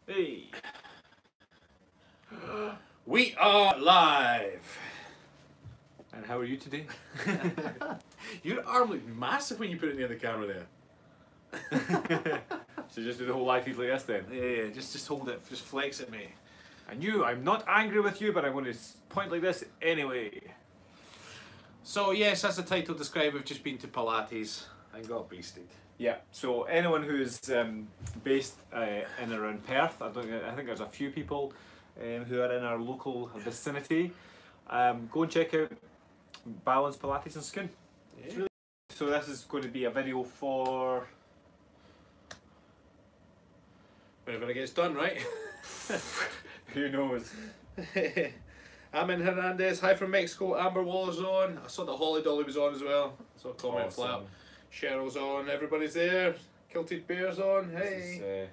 Hey! We are live! And how are you today? Your arm looked massive when you put it near the camera there. So just do the whole live feed like this then? Yeah, just hold it, just flex at me. I'm not angry with you, but I'm going to point like this anyway. So yes, as the title described, we've just been to Pilates and got beasted. Yeah, so anyone who's based in and around Perth, I think there's a few people who are in our local vicinity, go and check out Balance Pilates and Skin. Yeah. Really, so this is going to be a video for... Whenever it gets done, right? Who knows? Amin Hernandez, hi from Mexico. Amber Waller's on. I saw that Holly Dolly was on as well. I saw a comment flap. Cheryl's on. Everybody's there. Kilted Bear's on. Hey.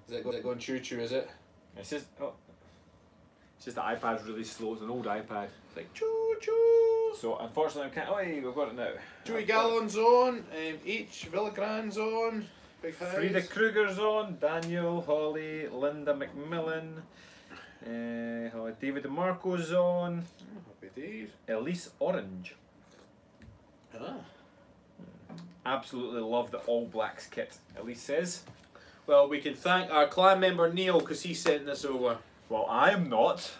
Is it going choo choo? Is it? It's just the iPad's really slow. It's an old iPad. It's like choo choo. So unfortunately, I can't. Oh, hey, we've got it now. Joey Gallon's on. H Villagran's on. Big highs. Frida Kruger's on. Daniel, Holly, Linda McMillan. David DeMarco's on. Oh, happy days. Elise Orange. Ah. Absolutely love the All Blacks kit, Elise says. Well, we can thank our clan member Neil because he sent this over. Well, I'm not.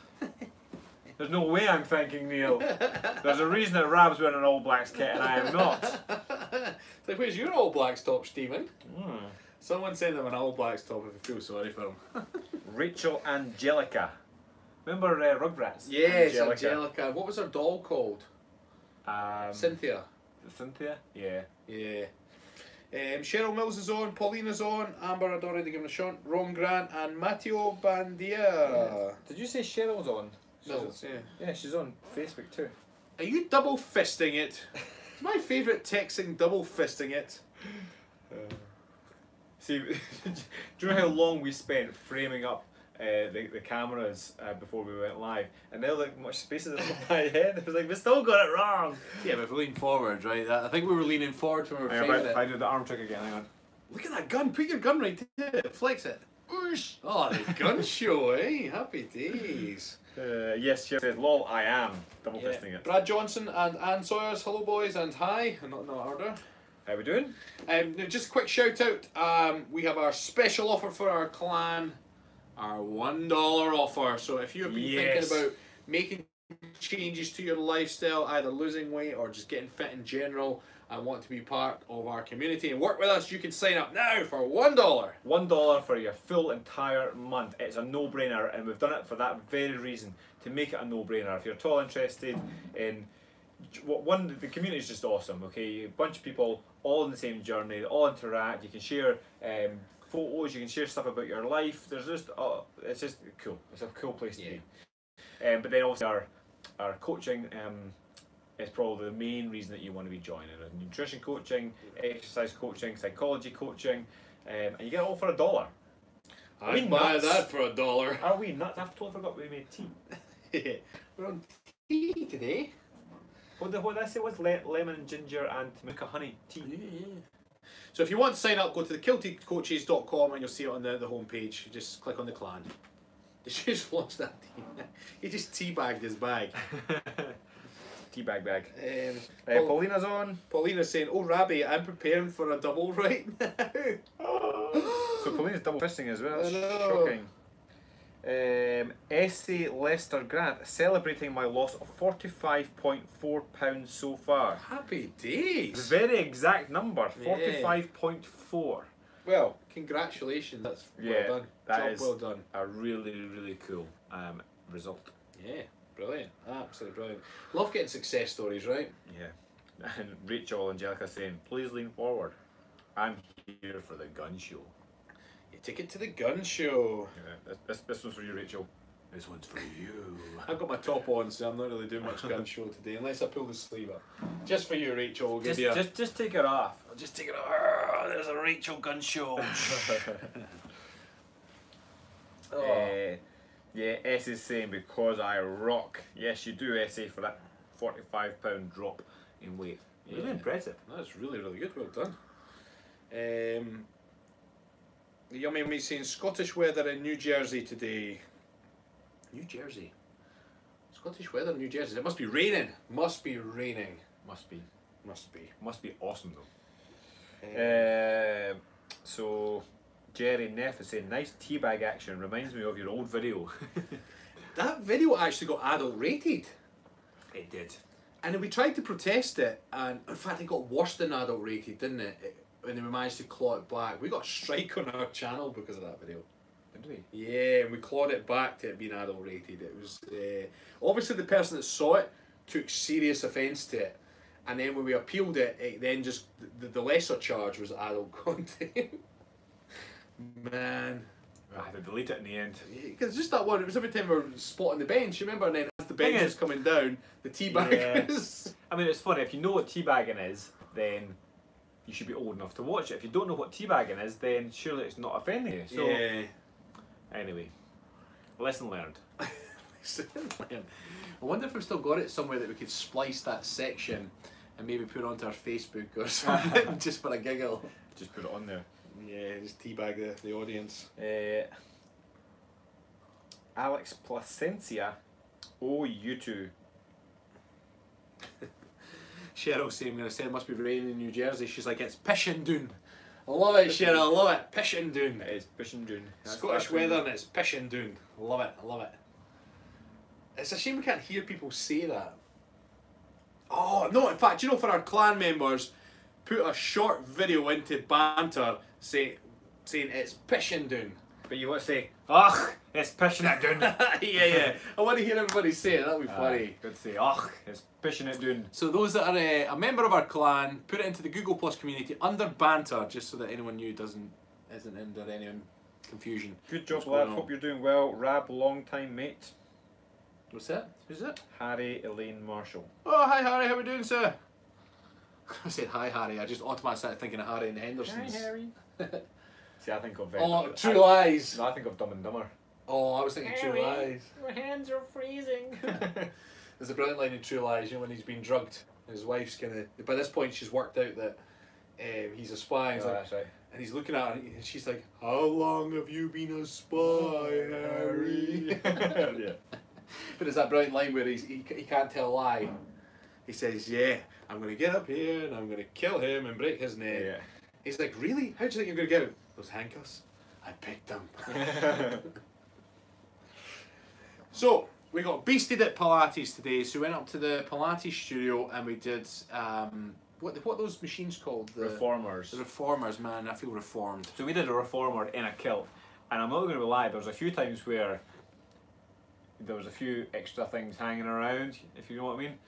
There's no way I'm thanking Neil. There's a reason that Rab's wearing an All Blacks kit and I am not. It's like, where's your All Blacks top, Stephen? Mm. Someone send him an All Blacks top if you feel sorry for him. Rachel Angelica. Remember Rugrats? Yes, Angelica. What was her doll called? Cynthia. Cynthia? Yeah. Yeah. Cheryl Mills is on, Paulina's on, Amber I'd already given a shot, Ron Grant and Matteo Bandia. Yeah. Did you say Cheryl's on? Mills, yeah. Yeah, she's on Facebook too. Are you double fisting it? It's my favourite texting, double fisting it. See, do you know how long we spent framing up the cameras before we went live? And now look much space is in my head. It was like, we still got it wrong. Yeah, but if we lean forward, right? I think we were leaning forward when we were framing it. If I do the arm trick again, hang on. Look at that gun, put your gun right there, flex it. Whoosh. Oh, the gun show, eh? Happy days. Yes, she says, lol, I am. Double fisting it. Brad Johnson and Ann Sawyers, hello boys and hi. Not in order. How we doing? Just a quick shout out. We have our special offer for our clan, our $1 offer. So if you have been thinking about making changes to your lifestyle, either losing weight or just getting fit in general, and want to be part of our community and work with us, you can sign up now for $1. $1 for your full entire month. It's a no-brainer, and we've done it for that very reason, to make it a no-brainer. If you're at all interested in the community is just awesome. Okay, a bunch of people all on the same journey, all interact. You can share photos, you can share stuff about your life. There's just it's just cool. It's a cool place to be. But then also our coaching is probably the main reason that you want to be joining. There's nutrition coaching, exercise coaching, psychology coaching, and you get it all for $1. I'd buy that for $1. Are we nuts? I've totally forgot we made tea. We're on tea today. What did I say was lemon, ginger and maca honey tea? Yeah. So if you want to sign up, go to thekiltedcoaches.com and you'll see it on the homepage. Just click on the clan. Did you just watch that tea? He just teabagged his bag. Bag. Paulina's on. Paulina's saying, oh Rabbi, I'm preparing for a double right now. So Paulina's double fisting as well. Shocking. Essie Lester Grant, celebrating my loss of 45.4 pounds so far. Happy days. The very exact number, 45.4. Well, congratulations. That's well done. That is well done. A really cool result. Yeah, brilliant. Absolutely brilliant. Love getting success stories, right? Yeah. And Rachel Angelica saying, please lean forward. I'm here for the gun show. Take it to the gun show. Yeah, this one's for you, Rachel. This one's for you. I've got my top on, so I'm not really doing much gun show today, unless I pull the sleeve up. Just for you, Rachel. We'll give you just take it off. I'll just take it off. There's a Rachel gun show. Yeah, S is saying because I rock. Yes, you do, S, for that 45-pound drop in weight. Really impressive. That's really good. Well done. The Yummy Meat saying Scottish weather in New Jersey today. New Jersey. Scottish weather in New Jersey. It must be raining. Must be raining. Must be. Must be. Must be awesome though. So Jerry Neff is saying, nice teabag action. Reminds me of your old video. That video actually got adult rated. It did. And then we tried to protest it, and in fact it got worse than adult rated, didn't it? And then we managed to claw it back. We got a strike on our channel because of that video. Did we? Yeah, and we clawed it back to it being adult rated. It was obviously the person that saw it took serious offence to it, and then when we appealed it, then just the lesser charge was adult content. Man. I had to delete it in the end. Because just that one, it was every time we were spotting the bench, remember? And then as the bench is coming down, the teabag is... I mean, it's funny, if you know what teabagging is, then you should be old enough to watch it. If you don't know what teabagging is, then surely it's not offending you. So, yeah. Anyway, lesson learned. Lesson learned. I wonder if we've still got it somewhere that we could splice that section and maybe put it onto our Facebook or something, just for a giggle. Just put it on there. Yeah, just teabag the audience. Alex Placencia. Oh, you two. Cheryl saying, I'm going to say it must be raining in New Jersey. She's like, it's pishing doon. I love it, Cheryl, I love it. Pishing doon. It is pishing doon. Scottish weather and it's pishing doon. I love it, I love it. It's a shame we can't hear people say that. Oh, no, in fact, you know, for our clan members, put a short video into banter saying it's pishing doon. But you want to say, ugh, it's pishing it doon. Yeah. I want to hear everybody say it, that'll be funny. Good to say, ugh, it's pishing it doon. So those that are a member of our clan, put it into the Google Plus community under banter, just so that anyone new isn't under any confusion. Good job, lad. Hope you're doing well. Rab, long time mate. What's that? Who's that? Harry Elaine Marshall. Oh, hi Harry, how we doing, sir? I said hi Harry, I just automatically started thinking of Harry and the Hendersons. Hi Harry. See, I think of True Lies. No, I think of Dumb and Dumber. Oh, I was thinking Harry, True Lies. My hands are freezing. There's a brilliant line in True Lies, you know, when he's been drugged. His wife's kind of, by this point she's worked out that he's a spy. And, that's right. And he's looking at her and she's like, how long have you been a spy, Harry? Yeah. But there's that brilliant line where he can't tell a lie. He says, yeah, I'm going to get up here and I'm going to kill him and break his neck. Yeah. He's like, really? How do you think you're going to get out? Those handcuffs? I picked them. So, we got beasted at Pilates today. So we went up to the Pilates studio and we did, what are those machines called? The Reformers. The Reformers, man. I feel reformed. So we did a reformer in a kilt. And I'm not going to lie, there was a few times where there was a few extra things hanging around, if you know what I mean.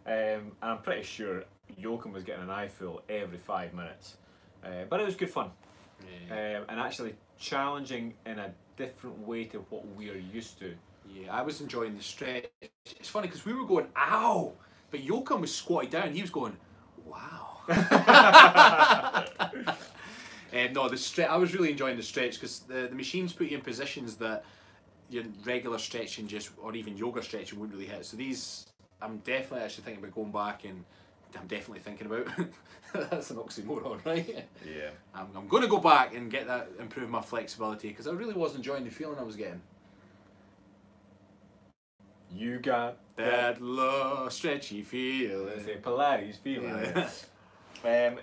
And I'm pretty sure Joachim was getting an eyeful every 5 minutes. But it was good fun. Yeah. And actually challenging in a different way to what we're used to. Yeah, I was enjoying the stretch. It's funny because we were going, ow! But Joachim was squatted down, he was going, wow. No, the stretch. I was really enjoying the stretch because the machines put you in positions that your regular stretching or even yoga stretching wouldn't really hit. So these, I'm definitely actually thinking about going back and I'm definitely thinking about. That's an oxymoron, right? Yeah. I'm going to go back and get that, improve my flexibility because I really was enjoying the feeling I was getting. You got that low stretchy feeling. Say Pilates feeling.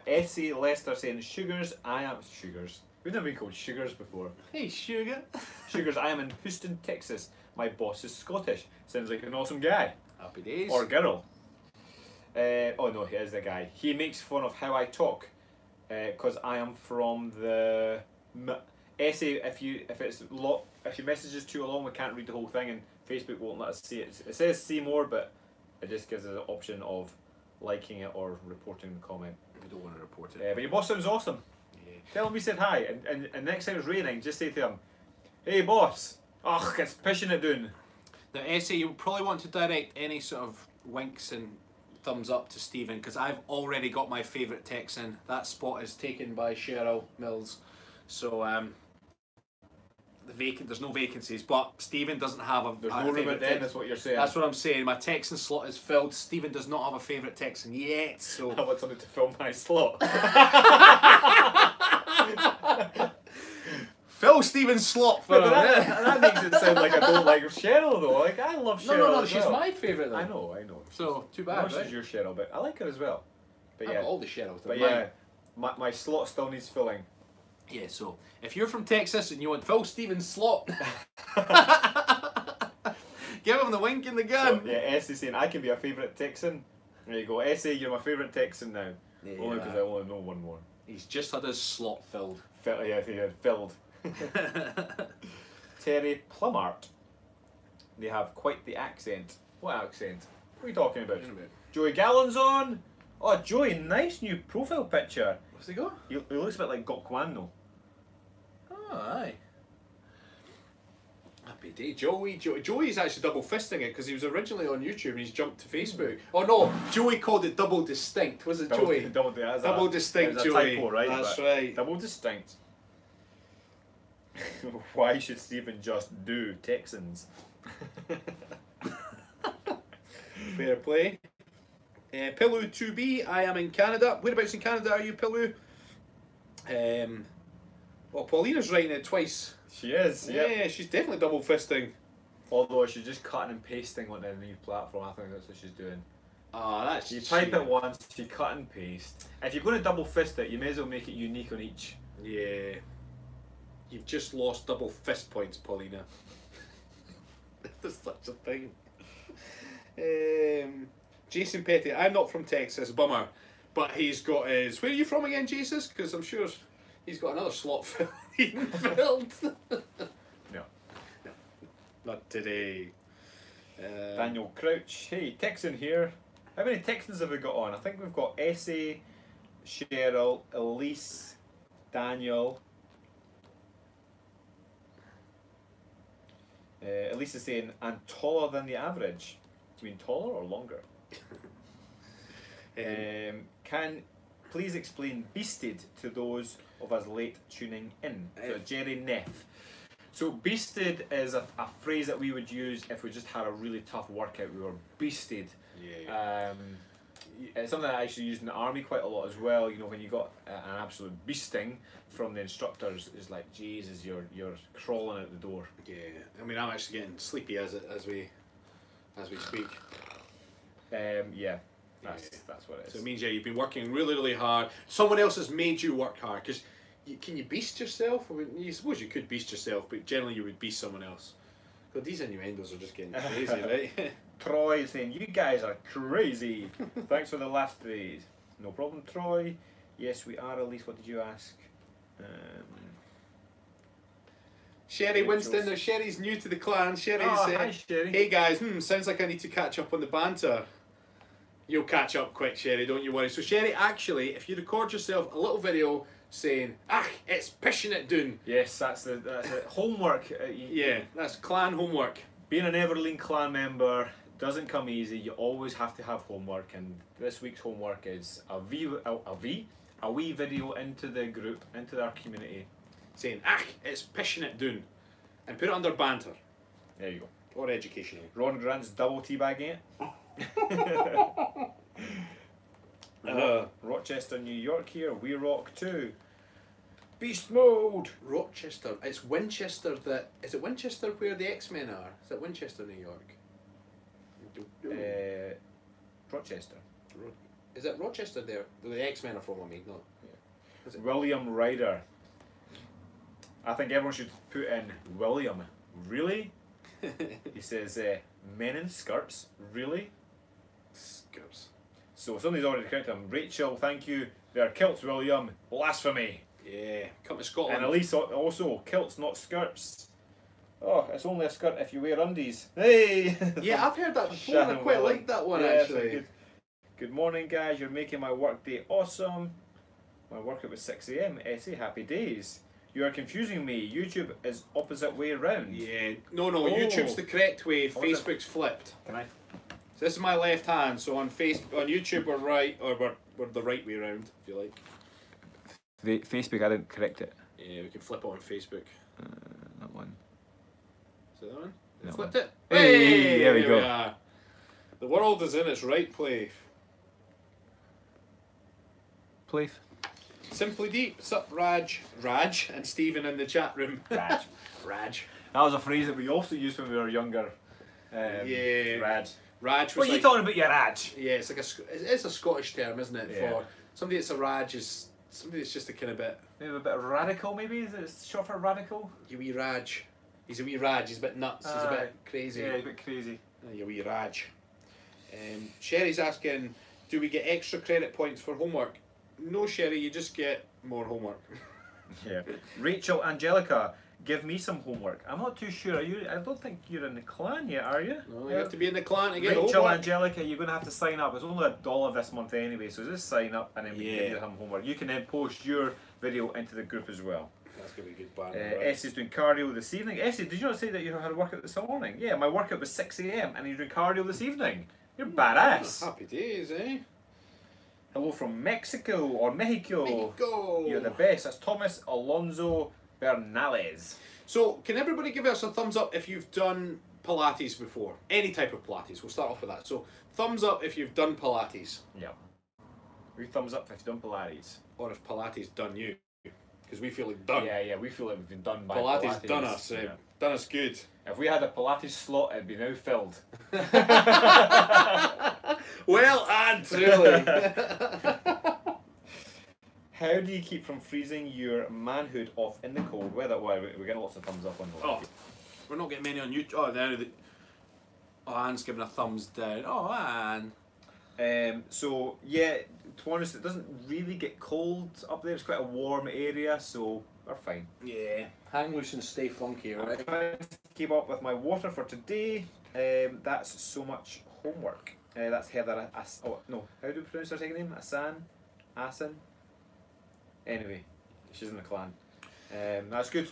Essie Lester saying sugars. Sugars. We've never been called sugars before. Hey, sugar. Sugars. I am in Houston, Texas. My boss is Scottish. Sounds like an awesome guy. Happy days. Or girl. Oh no, he is the guy. He makes fun of how I talk, because I am from the. Essie, if your message is too long, we can't read the whole thing, and Facebook won't let us see it. It says see more, but it just gives us the option of liking it or reporting the comment. We don't want to report it. But your boss sounds awesome. Yeah. Tell him we said hi, and next time it's raining, just say to him, "Hey boss, ugh, it's pishing it down." Now, Essie, you probably want to direct any sort of winks and thumbs up to Stephen because I've already got my favourite Texan. That spot is taken by Cheryl Mills. So there's no vacancies, but Stephen doesn't have a. There's no room at the end. That's what you're saying. That's what I'm saying. My Texan slot is filled. Stephen does not have a favourite Texan yet. So I want somebody to fill my slot. Phil Stevens slot for But that makes it sound like I don't like Cheryl though. Like I love Cheryl. No, as she's well. my favourite though. I know. So, too I bad, know right? she's your Cheryl, but I like her as well. But I've yeah, got all the Cheryls. but yeah, my slot still needs filling. Yeah, so if you're from Texas and you want Phil Stevens slot, give him the wink and the gun. So, yeah, Essie saying I can be a favourite Texan. There you go, Essie, you're my favourite Texan now. Yeah, only because I only know one more. He's just had his slot filled. Yeah, he had filled. Terry Plumart. They have quite the accent. What accent? What are you talking about? Joey Gallon's on. Oh, Joey, nice new profile picture. What's he got? He looks a bit like Gokwan. Oh, aye. Happy day. Joey's actually double fisting it because he was originally on YouTube and he's jumped to Facebook. Oh no, Joey called it double distinct, was it Joey? Double distinct, Joey. Typo, right? That's right. Double distinct. Why should Stephen just do Texans? Fair play. Pillu 2B, I am in Canada. Whereabouts in Canada are you, Pillu? Well, Paulina's writing it twice. She is, yeah. She's definitely double fisting. Although she's just cutting and pasting on the new platform, I think that's what she's doing. Oh, that's You type it once, you cut and paste. If you're going to double fist it, you may as well make it unique on each. Yeah. You've just lost double fist points, Paulina. There's such a thing. Jason Petty, I'm not from Texas, bummer. But he's got his... Where are you from again, Jesus? Because I'm sure he's got another slot filled. No. Not today. Daniel Crouch, hey, Texan here. How many Texans have we got on? I think we've got Essie, Cheryl, Elise, Daniel. Elise is saying, I'm taller than the average. Do you mean taller or longer? Can please explain beasted to those of us late tuning in? So Jerry Neff. So beasted is a phrase that we would use if we just had a really tough workout. We were beasted. Yeah. It's something that I actually used in the army quite a lot as well. You know, when you got an absolute beasting from the instructors, it's like, Jesus, you're crawling out the door. Yeah. I mean, I'm actually getting sleepy as we speak. Yeah. That's what it is. So it means you've been working really, really hard. Someone else has made you work hard because can you beast yourself? I mean, you suppose you could beast yourself, but generally you would beast someone else. God, these innuendos are just getting crazy, right? Troy is saying, you guys are crazy. Thanks for the last three. No problem, Troy. Yes, we are. Elise, what did you ask? Sherry Winston. Now Sherry's new to the clan. Sherry's hi, Sherry. hey guys, sounds like I need to catch up on the banter. You'll catch up quick, Sherry, don't you worry. So Sherry, actually, if you record yourself a little video saying, it's pishing it down. Yes, that's it. Homework. Yeah, that's clan homework. Being an Everlean clan member doesn't come easy. You always have to have homework, and this week's homework is a wee video into the group, into our community, saying, it's pishing it down. And put it under banter. There you go. Or educational. Ron Grant's double teabagging it. Rochester, New York here. We rock too. Beast mode. Rochester. It's Winchester that... Is it Winchester where the X-Men are? Is it Winchester, New York? Rochester. Is it Rochester there? The X-Men are from, I mean, not... Yeah. William Ryder. I think everyone should put in William. Really? He says, men in skirts. Really? Skirts. So somebody's already corrected him. Rachel, thank you. They're kilts, William. Blasphemy. Yeah. Come to Scotland. And Elise also, kilts, not skirts. Oh, it's only a skirt if you wear undies. Hey! Yeah, I've heard that before. I quite like that one, actually. Good morning, guys. You're making my workday awesome. My workout was 6 AM. Essay, happy days. You are confusing me. YouTube is opposite way around. Yeah. No, YouTube's the correct way. Facebook's flipped. Can I? So this is my left hand. So on YouTube we're right, or we're the right way around, if you like. Facebook, I didn't correct it. Yeah, we can flip it on Facebook. That one. Is that one? That Flipped one. it. Hey, there we go. We are. The world is in its right place. Please. Simply Deep. Sup, Raj, and Stephen in the chat room. Raj. That was a phrase that we also used when we were younger. Yeah. Raj. Raj was What are you like, talking about, your Raj? yeah, it's like it's a Scottish term, isn't it? Yeah. For somebody that's a Raj is somebody that's just a kind of bit. Maybe a bit radical, maybe? Is it short for radical? You wee Raj. He's a wee Raj. He's a bit nuts. He's a bit crazy. Yeah, a bit crazy. You wee Raj. Sherry's asking, do we get extra credit points for homework? No, Sherry, you just get more homework. Yeah. Rachel Angelica, give me some homework. I'm not too sure. Are you? I don't think you're in the clan yet, are you? No, you have to be in the clan to get Rachel homework. Angelica, you're going to have to sign up. It's only $1 this month anyway, so just sign up and then we can give you some homework. You can then post your video into the group as well. That's going to be a good plan. Essie's doing cardio this evening. Essie, did you not say that you had a workout this morning? Yeah, my workout was 6 AM and you're doing cardio this evening. You're badass. Happy days, eh? Hello from Mexico or Mexico. Mexico. You're the best. That's Thomas Alonso Bernales. So, can everybody give us a thumbs up if you've done Pilates before? Any type of Pilates. We'll start off with that. So, thumbs up if you've done Pilates. Yeah. We thumbs up if you've done Pilates. Or if Pilates done you. Because we feel like done. Yeah, we feel like we've been done by Pilates. Done us. Yeah. Done us good. If we had a Pilates slot, it'd be now filled. Well, and truly. How do you keep from freezing your manhood off in the cold weather? Well, we're getting lots of thumbs up on the Oh, we're not getting many on YouTube. Oh, Anne's giving a thumbs down. Oh, Anne. So yeah, to be honest, it doesn't really get cold up there. It's quite a warm area, so we're fine. Yeah. Hang loose and stay funky, I'm right? trying to keep up with my water for today. That's so much homework. That's Heather. Oh no, how do we pronounce her second name? Asan. Anyway, she's in the clan. That's good.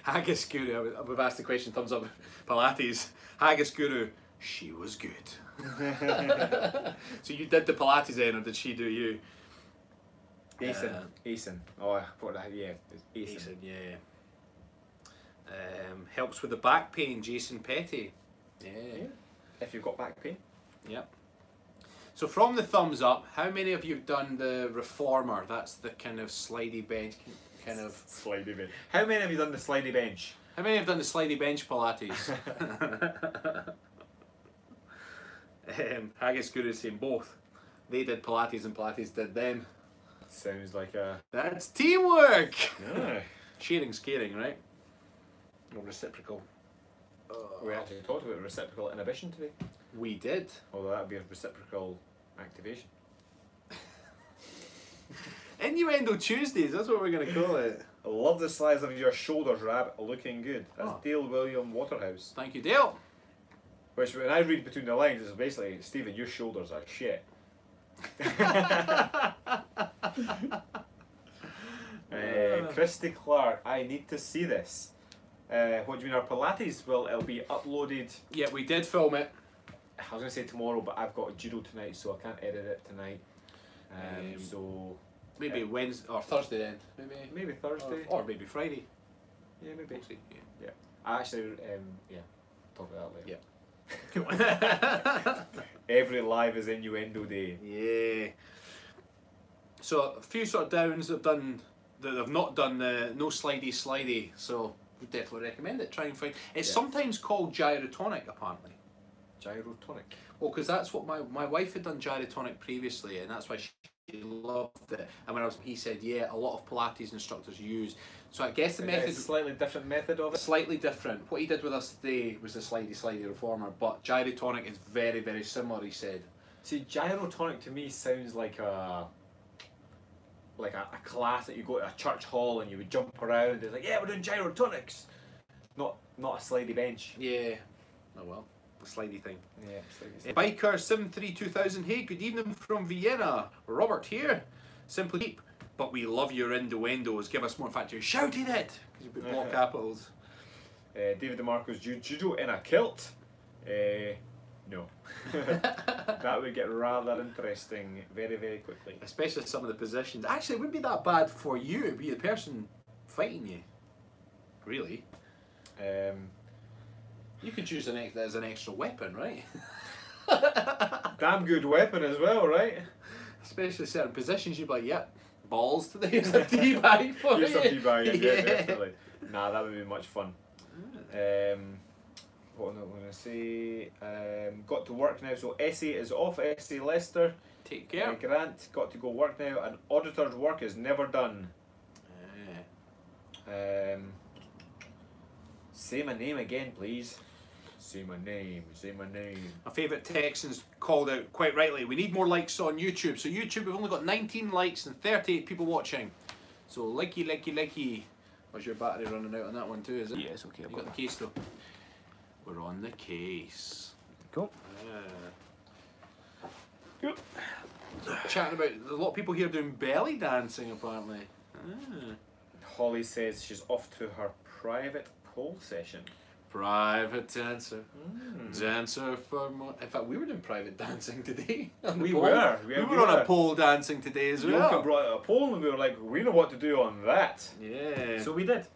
Haggis Guru. We've asked the question. Thumbs up. Pilates. Haggis Guru. She was good. So you did the Pilates then, or did she do you? Asen. Oh, I put that. Yeah, it's Asen. Yeah. Helps with the back pain. Jason Petty. Yeah. If you've got back pain. Yep. So from the thumbs up, how many of you have done the reformer? That's the kind of slidey bench, kind of slidey bench. How many have you done the slidey bench? How many have done the slidey bench Pilates? Haggis Guru is saying both. They did Pilates and Pilates did them. Sounds like a... That's teamwork! Yeah. Sharing's caring, right? Or reciprocal. We actually talked about reciprocal inhibition today. We did. Although that would be a reciprocal activation. Innuendo Tuesdays, that's what we're going to call it. I love the size of your shoulders, Rab. Looking good. That's Oh. Dale William Waterhouse. Thank you, Dale. Which, when I read between the lines, is basically, Stephen, your shoulders are shit. Christy Clark, I need to see this. What do you mean, our Pilates? Well, it'll be uploaded. Yeah, we did film it. I was going to say tomorrow, but I've got judo tonight, so I can't edit it tonight. So Maybe Wednesday or Thursday then. maybe Thursday. Or maybe Friday. Yeah, maybe. We'll see. Yeah. I actually, talk about that later. Yeah. Every live is innuendo day. Yeah. So a few sort of downs have done that have not done the no slidey, so we definitely recommend it. Try and find it's sometimes called gyrotonic apparently. Gyrotonic. Well, because that's what my wife had done gyrotonic previously, and that's why she loved it. And when he said, yeah, a lot of Pilates instructors use. So I guess the method is a slightly different method of it. Slightly different. What he did with us today was the slidey reformer, but gyrotonic is very, very similar. He said. See, gyrotonic to me sounds like a class that you go to a church hall and you would jump around. It's like, yeah, we're doing gyrotonics. Not a slidey bench. Yeah. Oh well. Slidey thing. Yeah, slidey. Biker 732,000. Hey, good evening from Vienna. Robert here. Simply deep, but we love your innuendos. Give us more. In fact, you shouted it because you put block capitals. David DeMarco's judo in a kilt. No. That would get rather interesting very, very quickly. Especially some of the positions. Actually, it wouldn't be that bad for you. It'd be the person fighting you. Really. You could use that as an extra weapon, right? Damn good weapon as well, right? Especially certain positions, you'd be like, yep, balls today. Here's a tea bag for Here's you. some tea bag, yeah, definitely. Nah, that would be much fun. What am I going to say? Got to work now, so Essie is off. Essie Lester. Take care. Grant, got to go work now, and auditor's work is never done. Say my name again, please. Say my name, say my name. My favourite Texans called out quite rightly, we need more likes on YouTube. So YouTube, we've only got 19 likes and 38 people watching. So likey, likey, likey. Was your battery running out on that one too, is it? Yeah, it's okay. You got the case though. We're on the case. Cool. Yep. Chatting about, a lot of people here doing belly dancing apparently. Holly says she's off to her private pole session. Private dancer. Dancer for more. In fact, we were doing private dancing today. We were. We were on a pole dancing today as well. Yoka brought out a pole and we were like, we know what to do on that. Yeah. So we did.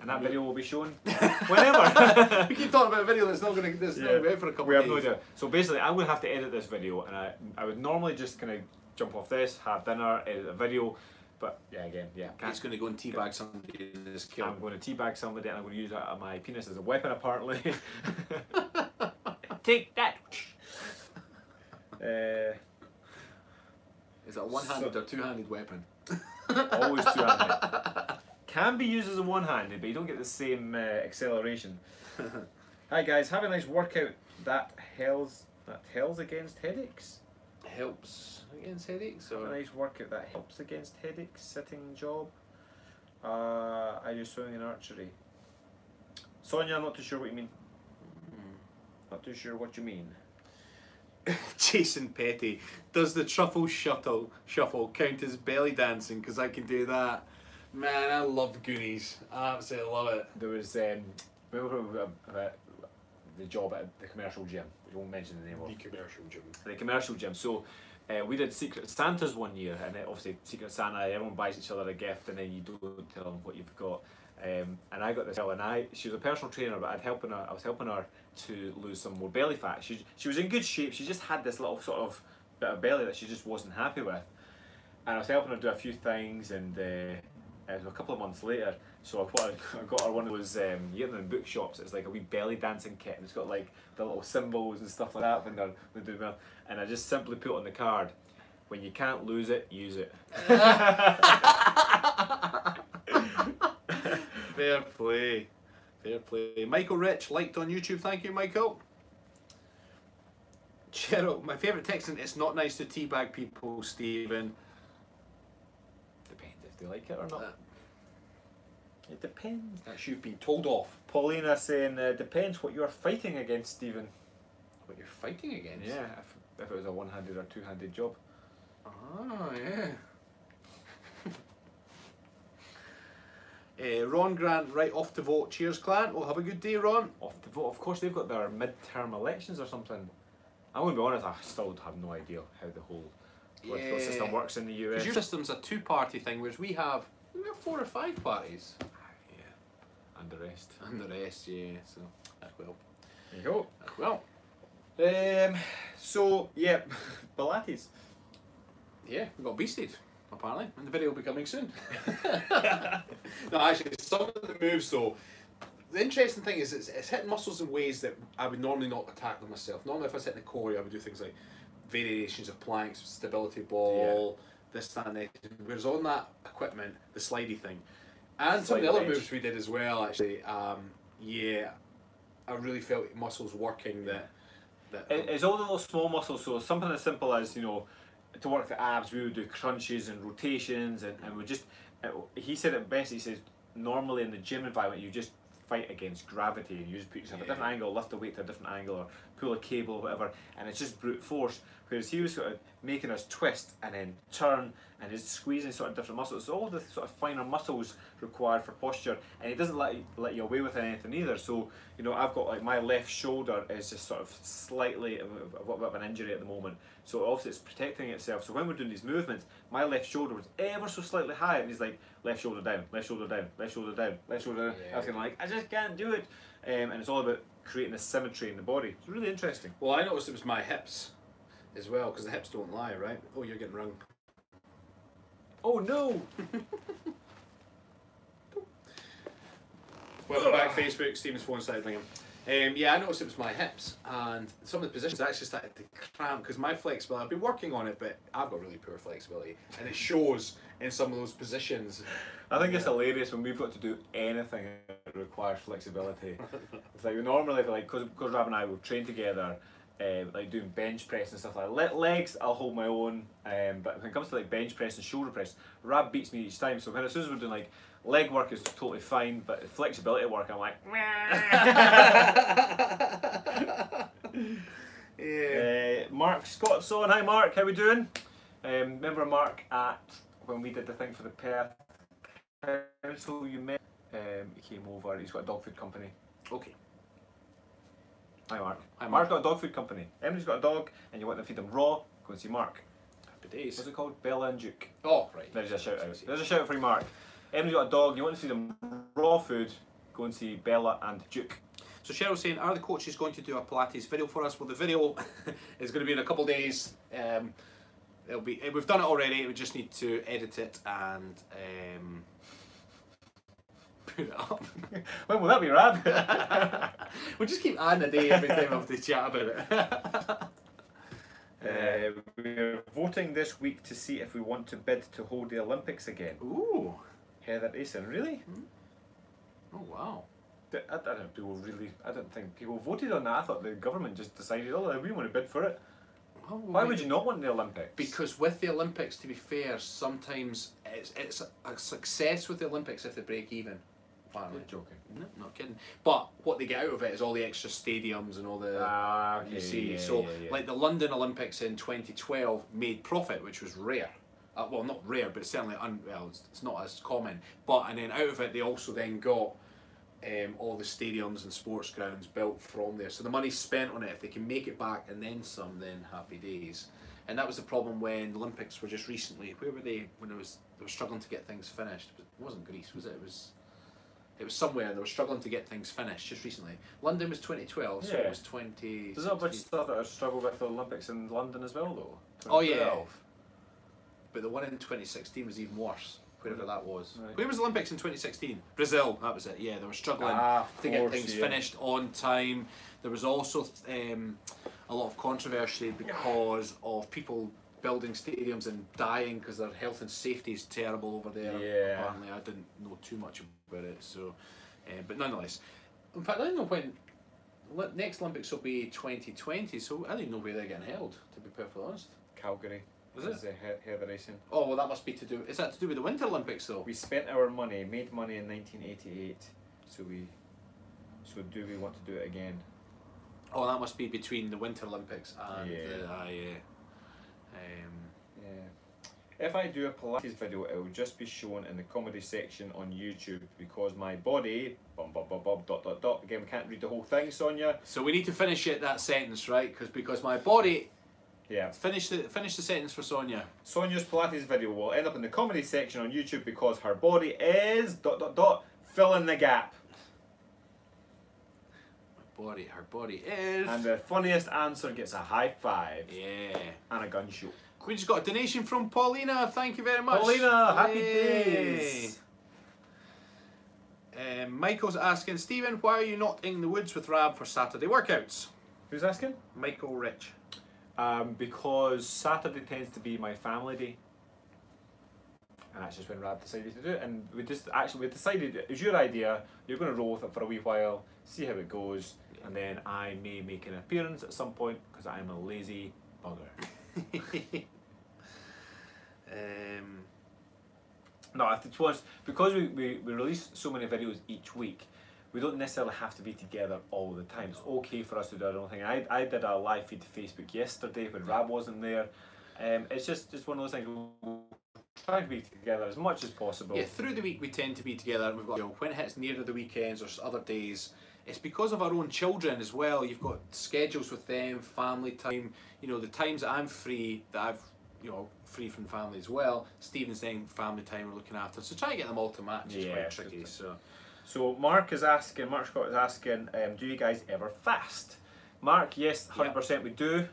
And that video will be shown whenever. We keep talking about a video that's not going to be out for a couple we of have no days. idea. So basically, I'm going to have to edit this video, and I would normally just kind of jump off this, have dinner, edit a video, but yeah, again, yeah. He's going to go and teabag somebody in this kill. I'm going to teabag somebody, and I'm going to use my penis as a weapon, apparently. Take that. Is that a one-handed or two-handed weapon? Always two-handed. Can be used as a one-handed, but you don't get the same acceleration. Hi guys, have a nice workout that helps against headaches. Helps against headaches, Have or a nice workout that helps against headaches. Sitting job. I do swimming and archery. Sonia, I'm not too sure what you mean. Not too sure what you mean. Jason Petty, does the truffle shuffle count as belly dancing? Because I can do that. Man, I love the Goonies. I absolutely love it. There was the job at the commercial gym. We won't mention the name of The commercial gym. the commercial gym. So we did Secret Santas one year, and obviously Secret Santa, everyone buys each other a gift, and then you don't tell them what you've got. And I got this girl, and she was a personal trainer, but I was helping her to lose some more belly fat. She was in good shape. She just had this little sort of bit of belly that she just wasn't happy with, and I was helping her do a few things, and it was a couple of months later. So I got her one of those, you get them in bookshops, it's like a wee belly dancing kit, and it's got like the little symbols and stuff like that when they're doing well. And I just simply put on the card, when you can't lose it, use it. Fair play. Fair play. Michael Rich, liked on YouTube. Thank you, Michael. Cheryl, my favourite Texan, it's not nice to teabag people, Stephen. Depends if they like it or not. It depends. That's you've been told off. Paulina saying, depends what you're fighting against, Stephen. What you're fighting against? Yeah, if it was a one-handed or two-handed job. Ah, yeah. Ron Grant, right off to vote. Cheers, clan. Well, have a good day, Ron. Off to vote. Of course, they've got their mid-term elections or something. I'm going to be honest, I still have no idea how the whole political system works in the US. Because your system's a two-party thing, whereas we have 4 or 5 parties. Yeah, and the rest. And the rest, yeah. So that will. There you go. That will. So yeah, Pilates. Yeah, we got beasted, apparently, and the video will be coming soon. No, actually, some of the moves though, the interesting thing is it's hitting muscles in ways that I would normally not attack them myself. Normally if I was hitting the core, I would do things like variations of planks, stability ball, this, that, and that. Whereas on that equipment, the slidey thing, and some of the other moves we did as well, actually, yeah, I really felt muscles working that It's all the little small muscles, so something as simple as, you know, to work the abs, we would do crunches and rotations, and we just, he said it best, he says, normally in the gym environment, you just fight against gravity, and you just put yourself at a different angle, lift a weight to a different angle, or pull a cable or whatever, and it's just brute force, whereas he was sort of making us twist, and then turn, and just squeezing sort of different muscles. So all the sort of finer muscles required for posture, and he doesn't let you away with anything either. So, you know, I've got like my left shoulder is just sort of slightly, I've got a bit of an injury at the moment, so obviously it's protecting itself. So when we're doing these movements, my left shoulder was ever so slightly high, and he's like, left shoulder down, left shoulder down, left shoulder down, left shoulder down. I was kind of like, I just can't do it. And it's all about creating a symmetry in the body. It's really interesting. Well, I noticed it was my hips as well, because the hips don't lie, right? Oh, you're getting wrong. Oh no! Welcome back, Facebook. Stephen's phone started ringing. Yeah, I noticed it was my hips, and some of the positions actually started to cramp because my flexibility. I've been working on it, but I've got really poor flexibility, and it shows in some of those positions. I think it's hilarious when we've got to do anything that requires flexibility. It's like normally, because Rob and I will train together, like doing bench press and stuff like that. Legs, I'll hold my own, but when it comes to like bench press and shoulder press, Rab beats me each time. So when as soon as we're doing like leg work is totally fine, but flexibility work, I'm like, yeah. Mark Scott's on. Hi Mark, how we doing? Remember Mark at when we did the thing for the Perth Council? You met. He came over. He's got a dog food company. Okay. Hi Mark. Hi Mark. Mark's got a dog food company. Emily's got a dog, and you want to feed them raw? Go and see Mark. Happy days. What's it called? Bella and Duke. Oh right. There's a shout out. There's a shout out for you, Mark. Emily's got a dog. You want to see them raw food? Go and see Bella and Duke. So Cheryl's saying, are the coaches going to do a Pilates video for us? Well, the video is going to be in a couple of days. It'll be. We've done it already. We just need to edit it and put it up. When will that be, Rab? We'll just keep adding a day every time we have to chat about it. We're voting this week to see if we want to bid to hold the Olympics again. Ooh. Heather Eason, really? Oh wow. I don't know, people really. I don't think people voted on that. I thought the government just decided, oh, we want to bid for it. Oh, why would you not want the Olympics? Because with the Olympics, to be fair, sometimes it's a success with the Olympics if they break even. Apparently. You're joking. No, not kidding. But what they get out of it is all the extra stadiums and all the. Okay, you see, yeah, so yeah. like the London Olympics in 2012 made profit, which was rare. Well, not rare, but certainly it's not as common. But and then out of it, they also then got all the stadiums and sports grounds built from there. So the money spent on it, if they can make it back and then some, then happy days. And that was the problem when the Olympics were just recently. Where were they when they were struggling to get things finished? It wasn't Greece, was it? It was somewhere they were struggling to get things finished just recently. London was 2012, so it was 20. There's not a bunch of stuff that I struggle with the Olympics in London as well, though. Oh yeah. But the one in 2016 was even worse. Wherever that was. Right. Where was the Olympics in 2016? Brazil, that was it. Yeah, they were struggling to get things finished on time. There was also a lot of controversy because of people building stadiums and dying because their health and safety is terrible over there. Yeah. Apparently, I didn't know too much about it. So, but nonetheless, in fact, I don't know when. Next Olympics will be 2020, so I don't know where they're getting held. To be perfectly honest. Calgary. Was it? Heather Racing. Oh well, that must be to do. Is that to do with the Winter Olympics though? We spent our money, made money in 1988. So do we want to do it again? Oh, that must be between the Winter Olympics and If I do a Pilates video, it will just be shown in the comedy section on YouTube because my body, Again, we can't read the whole thing, Sonia. So we need to finish that sentence, right? Because my body. Yeah. Finish the sentence for Sonia. Sonia's Pilates video will end up in the comedy section on YouTube because her body is ... Fill in the gap. Her body is. And the funniest answer gets a high five. Yeah. And a gun show. We just got a donation from Paulina. Thank you very much. Paulina, happy days. Michael's asking, Stephen, why are you not in the woods with Rab for Saturday workouts? Who's asking? Michael Rich. Because Saturday tends to be my family day. And that's just when Rab decided to do it. And we decided, it was your idea, you're going to roll with it for a wee while, see how it goes, and then I may make an appearance at some point because I'm a lazy bugger. No, it was because we release so many videos each week. We don't necessarily have to be together all the time. It's okay for us to do our own thing. I did a live feed to Facebook yesterday when Rab wasn't there. It's just one of those things. We'll try to be together as much as possible. Yeah, through the week we tend to be together. We've got, when it hits nearer the weekends or other days, it's because of our own children as well. You've got schedules with them, family time. You know, the times that I'm free, that I've free from family as well. Stephen's then family time we're looking after. So trying to get them all to match is quite tricky. So Mark Scott is asking, do you guys ever fast? Mark, yes, 100% we do.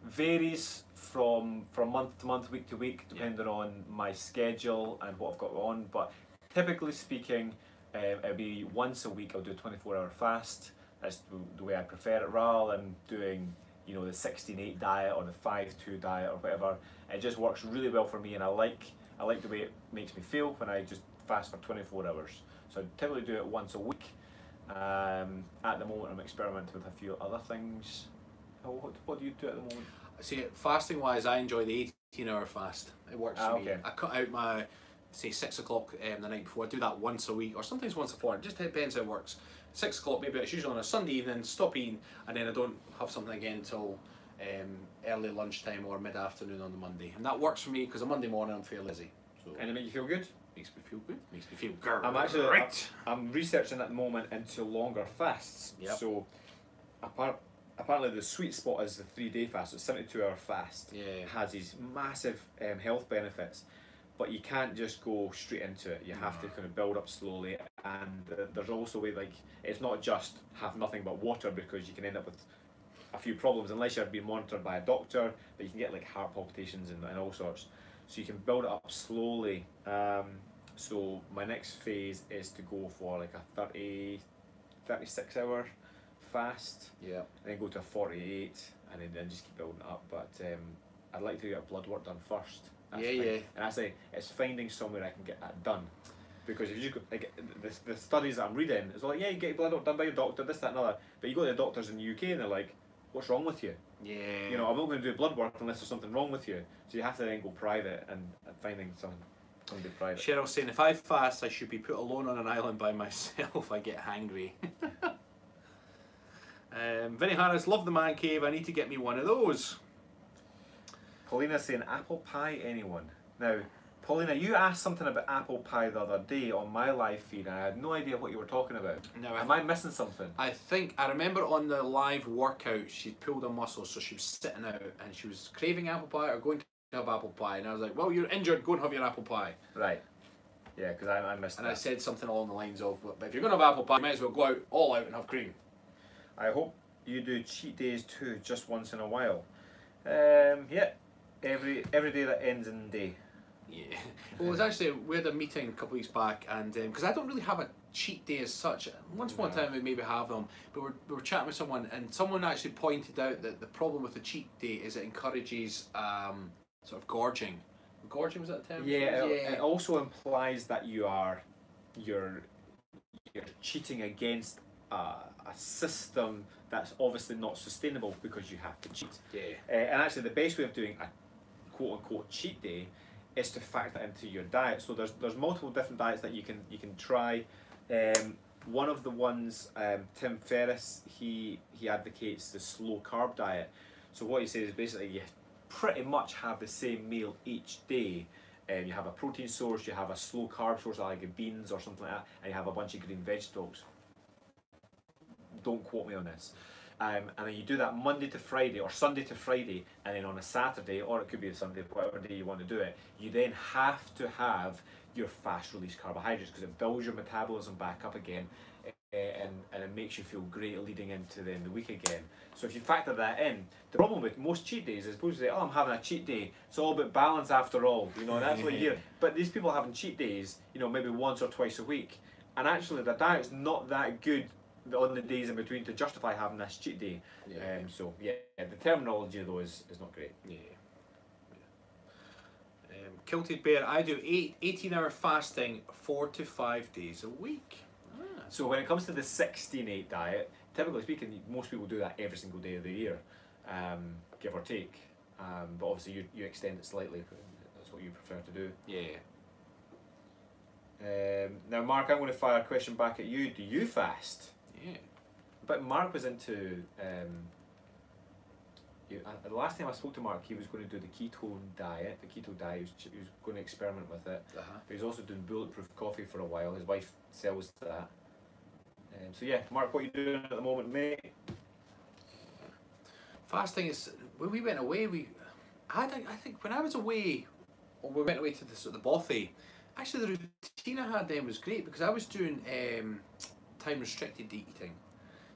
varies from month to month, week to week, depending on my schedule and what I've got on. But typically speaking, it'll be once a week I'll do a 24-hour fast. That's the way I prefer it, rather than doing, you know, the 16-8 diet or the 5-2 diet or whatever. It just works really well for me, and I like the way it makes me feel when I just fast for 24 hours. So I typically do it once a week. At the moment I'm experimenting with a few other things. What do you do at the moment? See, fasting wise, I enjoy the 18-hour fast. It works for me. I cut out my, say, 6 o'clock the night before. I do that once a week, or sometimes once a fortnight. It just depends how it works. 6 o'clock, maybe it's usually on a Sunday evening, stop eating, and then I don't have something again until early lunchtime or mid-afternoon on the Monday. And that works for me because on Monday morning I'm fairly lazy. So and it make you feel good? Makes me feel good. Makes me feel good. I'm researching at the moment into longer fasts. Yep. So apparently the sweet spot is the 3-day fast. So 72-hour fast. Yeah. Has these massive health benefits, but you can't just go straight into it. You have to kind of build up slowly, and there's also a way, like, it's not just have nothing but water, because you can end up with a few problems unless you're being monitored by a doctor. But you can get like heart palpitations and all sorts. So you can build it up slowly. So my next phase is to go for like a 36-hour fast. Yeah. And then go to a 48, and then just keep building it up. But I'd like to get blood work done first. That's the thing. And I say it's finding somewhere I can get that done. Because if you go, like the studies that I'm reading, it's like, yeah, you get your blood work done by your doctor, this, that, and other. But you go to the doctors in the UK and they're like, what's wrong with you? Yeah. You know, I'm not going to do blood work unless there's something wrong with you. So you have to then go private and finding something to private. Cheryl's saying if I fast, I should be put alone on an island by myself. I get hangry. Vinny Harris, love the man cave. I need to get me one of those. Paulina saying apple pie, anyone? Now, Paulina, you asked something about apple pie the other day on my live feed, and I had no idea what you were talking about. No, Am I missing something? I remember on the live workout, she pulled a muscle, so she was sitting out and she was craving apple pie or going to have apple pie, and I was like, well, you're injured, go and have your apple pie. Right. Yeah, because I missed that. And I said something along the lines of, but if you're going to have apple pie, you might as well go out, all out, and have cream. I hope you do cheat days too, just once in a while. Yeah, every day that ends in day. Yeah. Well, it was actually, we had a meeting a couple of weeks back, and because I don't really have a cheat day as such. Once upon a time we maybe have them, but we were chatting with someone, and someone actually pointed out that the problem with the cheat day is it encourages sort of gorging. Gorging, was that the term? Yeah, it also implies that you're cheating against a system that's obviously not sustainable because you have to cheat. Yeah. And actually the best way of doing a quote-unquote cheat day is to factor into your diet. So there's multiple different diets that you can try. One of the ones, Tim Ferriss, he advocates the slow carb diet. So what he says is basically you pretty much have the same meal each day. You have a protein source, you have a slow carb source like beans or something like that, and you have a bunch of green vegetables. Don't quote me on this. And then you do that Monday to Friday or Sunday to Friday, and then on a Saturday, or it could be a Sunday, whatever day you want to do it, you then have to have your fast release carbohydrates because it builds your metabolism back up again, and it makes you feel great leading into the week again. So if you factor that in, the problem with most cheat days is people say, oh, I'm having a cheat day, it's all about balance after all, you know, that's what you hear. But these people having cheat days, you know, maybe once or twice a week, and actually the diet's not that good on the days in between to justify having this cheat day. Yeah. So yeah, the terminology though is not great. Yeah. Kilted Bear, I do 18-hour fasting 4 to 5 days a week. So when it comes to the 16-8 diet, typically speaking, most people do that every single day of the year, give or take. But obviously you extend it slightly. That's what you prefer to do. Yeah. Now Mark, I'm going to fire a question back at you. Do you fast? Yeah. But Mark was into, the last time I spoke to Mark, he was going to do the keto diet. The keto diet, he was going to experiment with it. But he's also doing bulletproof coffee for a while. His wife sells that. So yeah, Mark, what are you doing at the moment, mate? Fasting is, when we went away, I think when I was away, or we went away to the Bothy, actually the routine I had then was great because I was doing time restricted eating.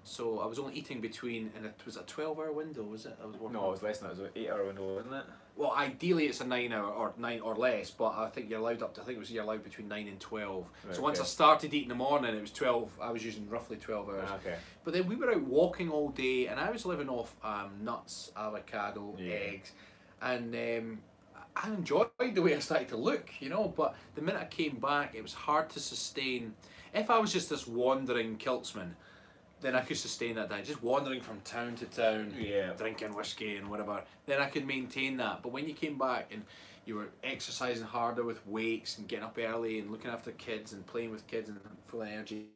So I was only eating between, and it was a 12-hour window, was it? I was working No, it was less than that. It was an 8-hour window, wasn't it? Well, ideally it's a 9 hour or 9 or less, but I think you're allowed up to, I think it was you're allowed between 9 and 12. Right, so once I started eating in the morning, it was 12. I was using roughly 12 hours. Okay. But then we were out walking all day, and I was living off nuts, avocado, eggs, and I enjoyed the way I started to look, you know. But the minute I came back, it was hard to sustain. If I was just this wandering kiltsman, then I could sustain that diet, just wandering from town to town, drinking whiskey and whatever. Then I could maintain that. But when you came back and you were exercising harder with weights and getting up early and looking after kids and playing with kids and full of energy,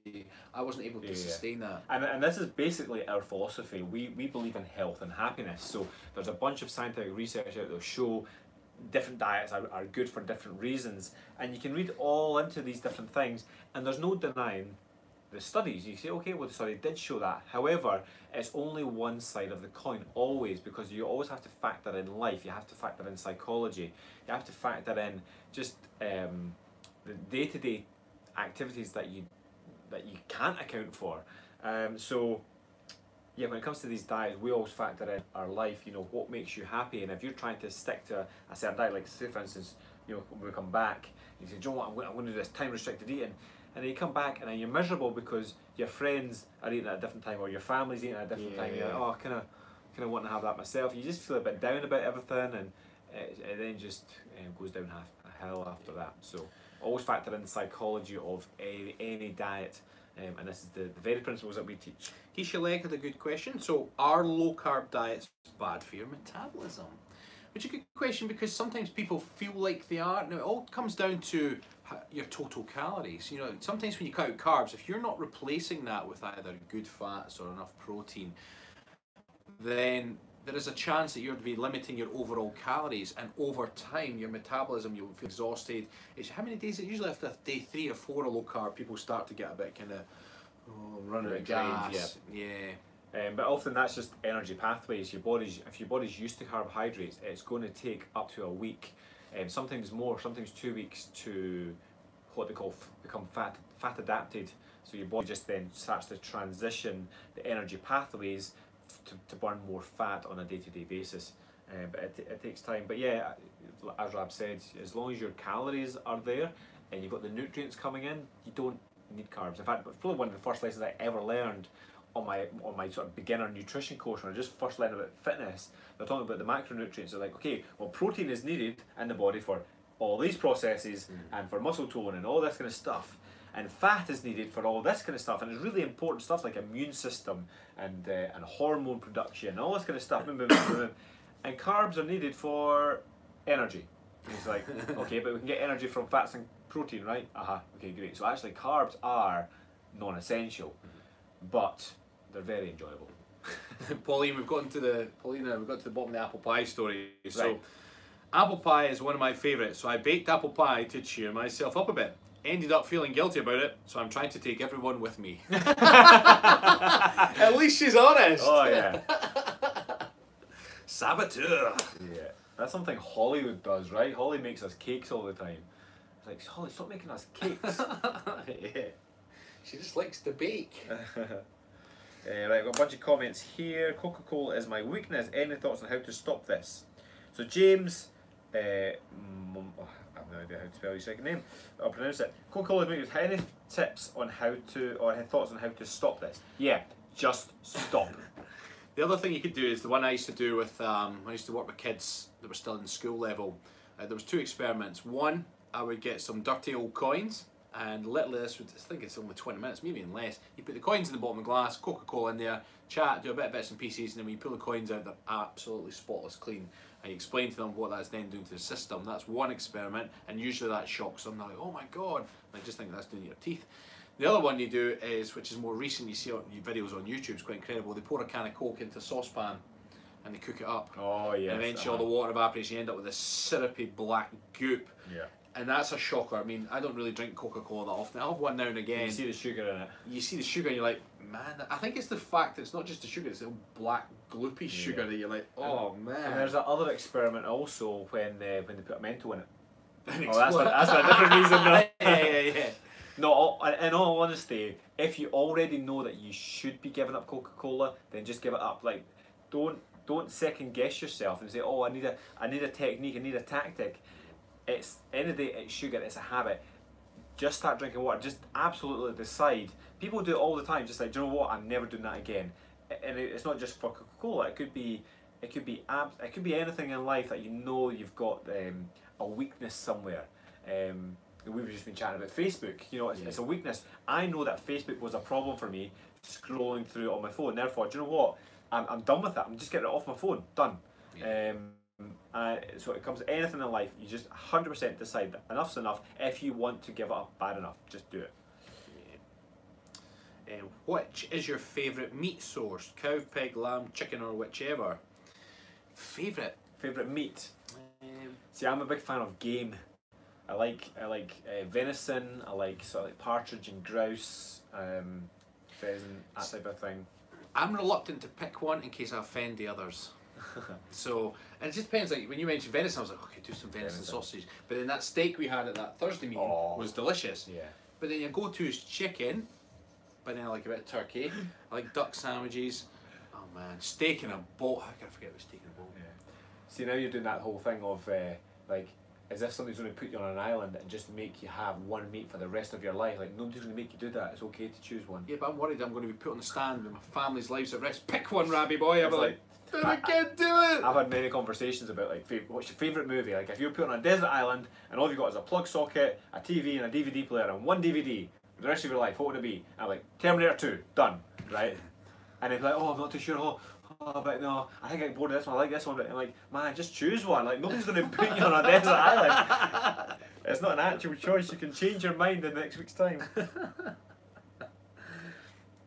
I wasn't able to sustain that. And this is basically our philosophy. We believe in health and happiness. So there's a bunch of scientific research out there show different diets are good for different reasons. And you can read all into these different things, and there's no denying the studies. You say, okay, well, the study did show that. However, it's only one side of the coin, always, because you always have to factor in life. You have to factor in psychology. You have to factor in just the day-to-day activities that you can't account for. So, yeah, when it comes to these diets, we always factor in our life. You know, what makes you happy, and if you're trying to stick to a certain diet, like say for instance, you know, when we come back, you say, do you know what, I'm going to do this time-restricted eating. And then you come back and then you're miserable because your friends are eating at a different time or your family's eating at a different time. You're like, oh, I kind of want to have that myself. You just feel a bit down about everything, and it then just goes down a hill after that. So always factor in the psychology of any diet, and this is the very principles that we teach. Keisha Legg had a good question. So are low-carb diets bad for your metabolism? Which is a good question, because sometimes people feel like they are. Now it all comes down to your total calories. You know, sometimes when you cut out carbs, if you're not replacing that with either good fats or enough protein, then there is a chance that you're to be limiting your overall calories, and over time your metabolism, you'll feel exhausted. It's how many days? Usually after day 3 or 4 of low carb, people start to get a bit kind of running out of gas. But often that's just energy pathways. If your body's used to carbohydrates, it's going to take up to a week, sometimes more, sometimes 2 weeks to what they call become fat adapted. So your body just then starts to transition the energy pathways to burn more fat on a day-to-day basis. But it takes time. But yeah, as Rab said, as long as your calories are there and you've got the nutrients coming in, you don't need carbs. In fact, it's probably one of the first lessons I ever learned on my sort of beginner nutrition course, when I just first learned about fitness. They're talking about the macronutrients. They're like, okay, well, protein is needed in the body for all these processes and for muscle tone and all this kind of stuff, and fat is needed for all this kind of stuff, and it's really important stuff like immune system and hormone production and all this kind of stuff. And carbs are needed for energy. And it's like, okay, but we can get energy from fats and protein, right? Okay, great. So actually carbs are non-essential, but they're very enjoyable. Pauline, we've got to the bottom of the apple pie story. So apple pie is one of my favourites. So I baked apple pie to cheer myself up a bit. Ended up feeling guilty about it, so I'm trying to take everyone with me. At least she's honest. Oh yeah. Saboteur. Yeah. That's something Hollywood does, right? Holly makes us cakes all the time. It's like, Holly, stop making us cakes. Yeah. She just likes to bake. Right, I've got a bunch of comments here. Coca-Cola is my weakness. Any thoughts on how to stop this? So James, I have no idea how to spell your second name. I'll pronounce it. Coca-Cola is my weakness. Any tips on how to, or any thoughts on how to stop this? Yeah, just stop. The other thing you could do is the one I used to do with, I used to work with kids that were still in school level. There was 2 experiments. One, I would get some dirty old coins, and literally this would, I think it's only 20 minutes, maybe even less. You put the coins in the bottom of the glass, Coca-Cola in there, chat, do a bit of bits and pieces, and then when you pull the coins out, they're absolutely spotless clean. And you explain to them what that's then doing to the system. That's one experiment, and usually that shocks them. They're like, oh my God, and I just think that's doing to your teeth. The other one you do is, which is more recent, you see videos on YouTube, it's quite incredible. They pour a can of Coke into a saucepan and they cook it up. Oh yeah. And eventually all the water evaporates, you end up with this syrupy black goop. Yeah. And that's a shocker. I mean, I don't really drink Coca-Cola that often. I'll have one now and again. You see the sugar in it. You see the sugar and you're like, man, I think it's the fact that it's not just the sugar, it's the black gloopy sugar that you're like, oh man. And there's that other experiment also when they put a mental in it. Oh, that's for a different reason though. Yeah. No, in all honesty, if you already know that you should be giving up Coca-Cola, then just give it up. Like, don't second guess yourself and say, oh, I need a technique, I need a tactic. It's end of the day, it's sugar, it's a habit. Just start drinking water. Just absolutely decide. People do it all the time. Just like, do you know what? I'm never doing that again. And it's not just for Coca-Cola. It could be anything in life that you know you've got a weakness somewhere. We've just been chatting about Facebook. You know, it's a weakness. I know that Facebook was a problem for me scrolling through it on my phone. Therefore, do you know what? I'm done with that. I'm just getting it off my phone. Done. Yeah. So it comes to anything in life, you just 100% decide that enough's enough. If you want to give it up bad enough, just do it. Which is your favourite meat source? Cow, pig, lamb, chicken, or whichever? Favourite meat. See, I'm a big fan of game. I like venison. I like sort of like partridge and grouse, pheasant, that type of thing. I'm reluctant to pick one in case I offend the others. So, and it just depends, like when you mentioned venison, I was like, okay, do some venison sausage. But then that steak we had at that Thursday meeting was delicious. Yeah. But then your go-to is chicken, but then I like a bit of turkey. I like duck sandwiches. Oh man, steak in a bowl. How can I forget about steak in a bowl? Yeah. See, now you're doing that whole thing of like, as if somebody's going to put you on an island and just make you have one meat for the rest of your life. Like, nobody's going to make you do that. It's okay to choose one. Yeah, but I'm worried I'm going to be put on the stand with my family's lives at risk. Pick one, Rabbi boy. I'm like, I can't do it. I've had many conversations about like, what's your favourite movie? Like, if you're put on a desert island and all you've got is a plug socket, a TV, and a DVD player, and one DVD for the rest of your life, what would it be? And I'm like, Terminator 2, done, right? And they're like, oh, I'm not too sure. Oh, but no, I think I get bored of this one. I like this one. But I'm like, man, just choose one. Like, nobody's going to put you on a desert island. It's not an actual choice. You can change your mind in next week's time.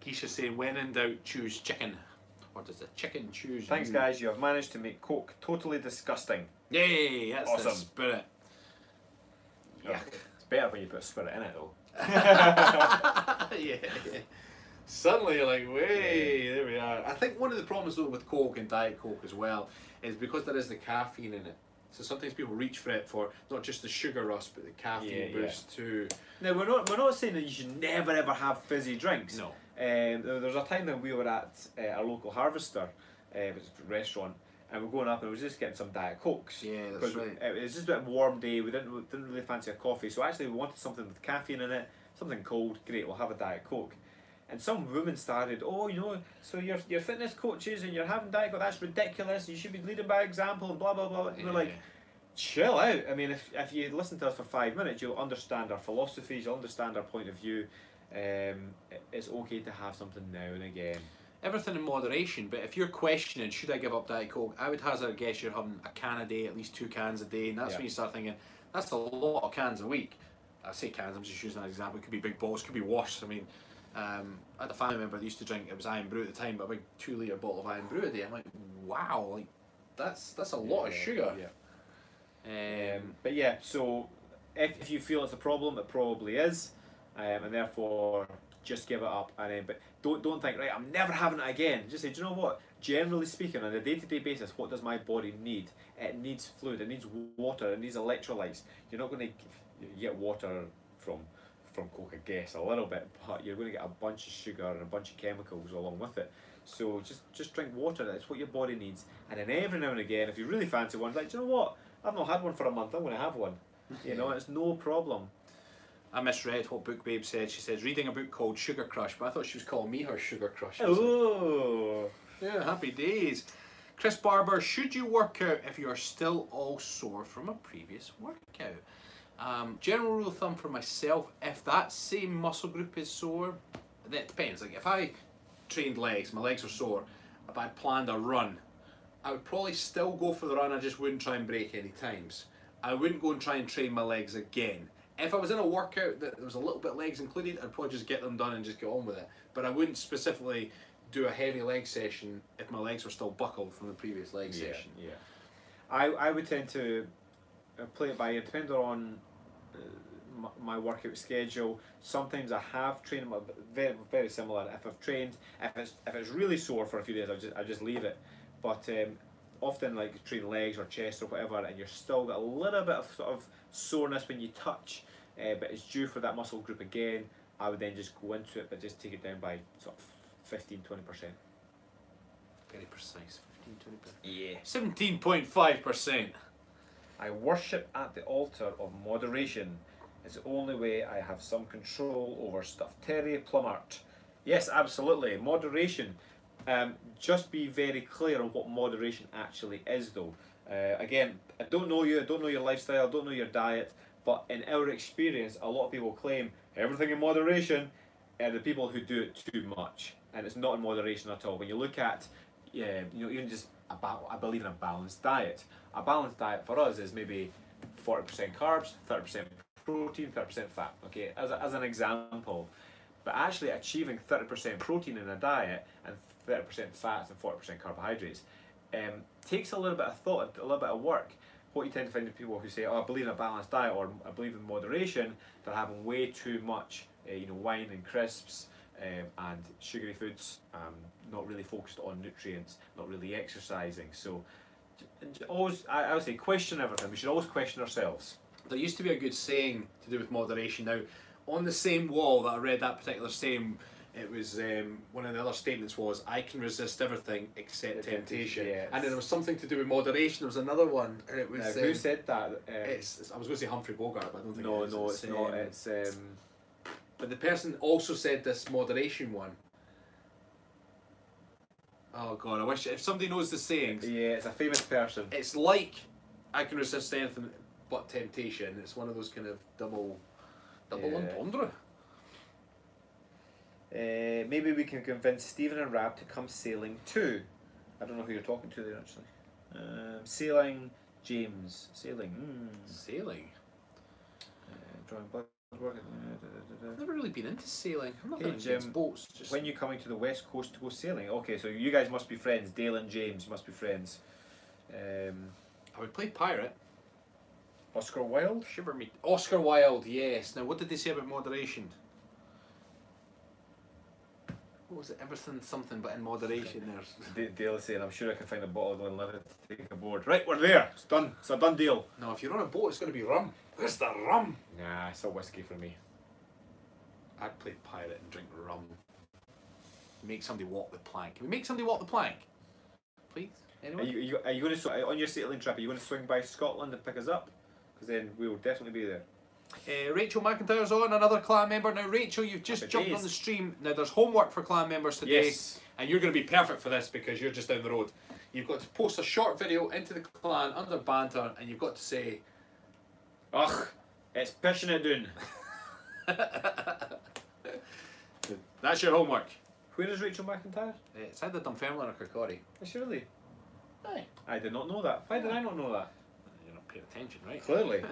Keisha's saying, when in doubt, choose chicken. Or does the chicken choose you? Thanks, guys. You have managed to make Coke totally disgusting. Yay, that's awesome. The spirit. Yeah. It's better when you put a spirit in it, though. Yeah. Suddenly you're like, way, there we are. I think one of the problems though with Coke and Diet Coke as well is because there is the caffeine in it. So sometimes people reach for it for not just the sugar rush but the caffeine boost too. Now we're not saying that you should never ever have fizzy drinks. No. There was a time that we were at a local harvester, which is a restaurant, and we're going up and we were just getting some Diet Cokes. Yeah, that's right. It was just a bit warm day. We didn't really fancy a coffee, so actually we wanted something with caffeine in it, something cold. Great, we'll have a Diet Coke. And some woman started, oh, you know, so you're fitness coaches and you're having Diet Coke, that's ridiculous, you should be leading by example and blah, blah, blah. And we're like, chill out. I mean, if you listen to us for 5 minutes, you'll understand our philosophies, you'll understand our point of view. It's okay to have something now and again. Everything in moderation, but if you're questioning, should I give up Diet Coke, I would hazard a guess you're having a can a day, at least 2 cans a day, and that's when you start thinking, that's a lot of cans a week. I say cans, I'm just using an example, it could be big balls, it could be worse. I mean, I had a family member that used to drink, it was Iron Brew at the time, but a big 2 litre bottle of Iron Brew a day. I'm like, wow, like that's a lot of sugar. Yeah. But yeah, so if you feel it's a problem, it probably is, and therefore just give it up. And but don't think, right, I'm never having it again. Just say, do you know what? Generally speaking, on a day-to-day basis, what does my body need? It needs fluid, it needs water, it needs electrolytes. You're not going to get water from Coke, I guess, a little bit, but you're going to get a bunch of sugar and a bunch of chemicals along with it. So just drink water. That's what your body needs. And then every now and again, if you really fancy one, like, do you know what? I've not had one for a month. I'm going to have one. You know, it's no problem. I misread what Book Babe said. She says reading a book called Sugar Crush, but I thought she was calling me her Sugar Crush. Oh, yeah, happy days. Chris Barber, should you work out if you are still all sore from a previous workout? General rule of thumb for myself, if that same muscle group is sore, then it depends. Like if I trained legs, my legs are sore, if I planned a run, I would probably still go for the run, I just wouldn't try and break any times. I wouldn't go and try and train my legs again. If I was in a workout that there was a little bit legs included, I'd probably just get them done and just get on with it. But I wouldn't specifically do a heavy leg session if my legs were still buckled from the previous leg session. Yeah. I would tend to play it by ear, depending on my workout schedule. Sometimes I have trained very, very similar. If I've trained, if it's really sore for a few days, I just leave it. But often, like train legs or chest or whatever, and you're still got a little bit of sort of soreness when you touch. but it's due for that muscle group again, I would then just go into it, but just take it down by sort of 15-20%. Very precise. 15-20%. Yeah. 17.5%. I worship at the altar of moderation. It's the only way I have some control over stuff. Terry Plumart. Yes, absolutely. Moderation. Just be very clear on what moderation actually is, though. Again, I don't know you, I don't know your lifestyle, I don't know your diet, but in our experience, a lot of people claim everything in moderation are the people who do it too much, and it's not in moderation at all. When you look at, you know, even just I believe in a balanced diet. A balanced diet for us is maybe 40% carbs, 30% protein, 30% fat. Okay, as an example. But actually achieving 30% protein in a diet and 30% fats and 40% carbohydrates takes a little bit of thought, a little bit of work. What you tend to find in people who say, "Oh, I believe in a balanced diet," or "I believe in moderation," they're having way too much, wine and crisps and sugary foods, not really focused on nutrients, not really exercising. So, always, I would say, question everything. We should always question ourselves. There used to be a good saying to do with moderation. Now, on the same wall that I read that particular saying, it was one of the other statements was, "I can resist everything except temptation." Yes. And then there was something to do with moderation. There was another one, and it was Who said that? I was going to say Humphrey Bogart, but I don't think No, it is. no, it's not. It's But the person also said this moderation one. Oh God, I wish if somebody knows the sayings. yeah, it's a famous person. It's like I can resist anything but temptation. It's one of those kind of double entendre. Maybe we can convince Stephen and Rab to come sailing too. I don't know who you're talking to there actually. Sailing, James. Sailing. Sailing. Drawing blood work. I've never really been into sailing. I'm not Hey, into Jim, boats. Just when you're coming to the west coast to go sailing? Okay, so you guys must be friends. Dale and James must be friends. I would play pirate. Oscar Wilde? Shiver me. Oscar Wilde, yes. Now, what did they say about moderation? What was it? Everything something but in moderation there. Dale is saying, I'm sure I can find a bottle of unlimited to take aboard. Right, we're there. It's done. It's a done deal. No, if you're on a boat, it's going to be rum. Where's the rum? Nah, it's a whiskey for me. I'd play pirate and drink rum. Make somebody walk the plank. Can we make somebody walk the plank? Please? Anyone? Are you going to, on your sailing trip, are you going to swing by Scotland and pick us up? Because then we will definitely be there. Rachel McIntyre's on, another clan member. Now, Rachel, you've just Happy jumped days. on the stream. Now, there's homework for clan members today. Yes. And you're going to be perfect for this because you're just down the road. You've got to post a short video into the clan under banter, and you've got to say, Ugh, it's pishing it down. that's your homework. Where is Rachel McIntyre? It's either Dunfermline or Kirkcaldy. Is she really? Aye. I did not know that. Why did I not know that? You're not paying attention, right? Clearly.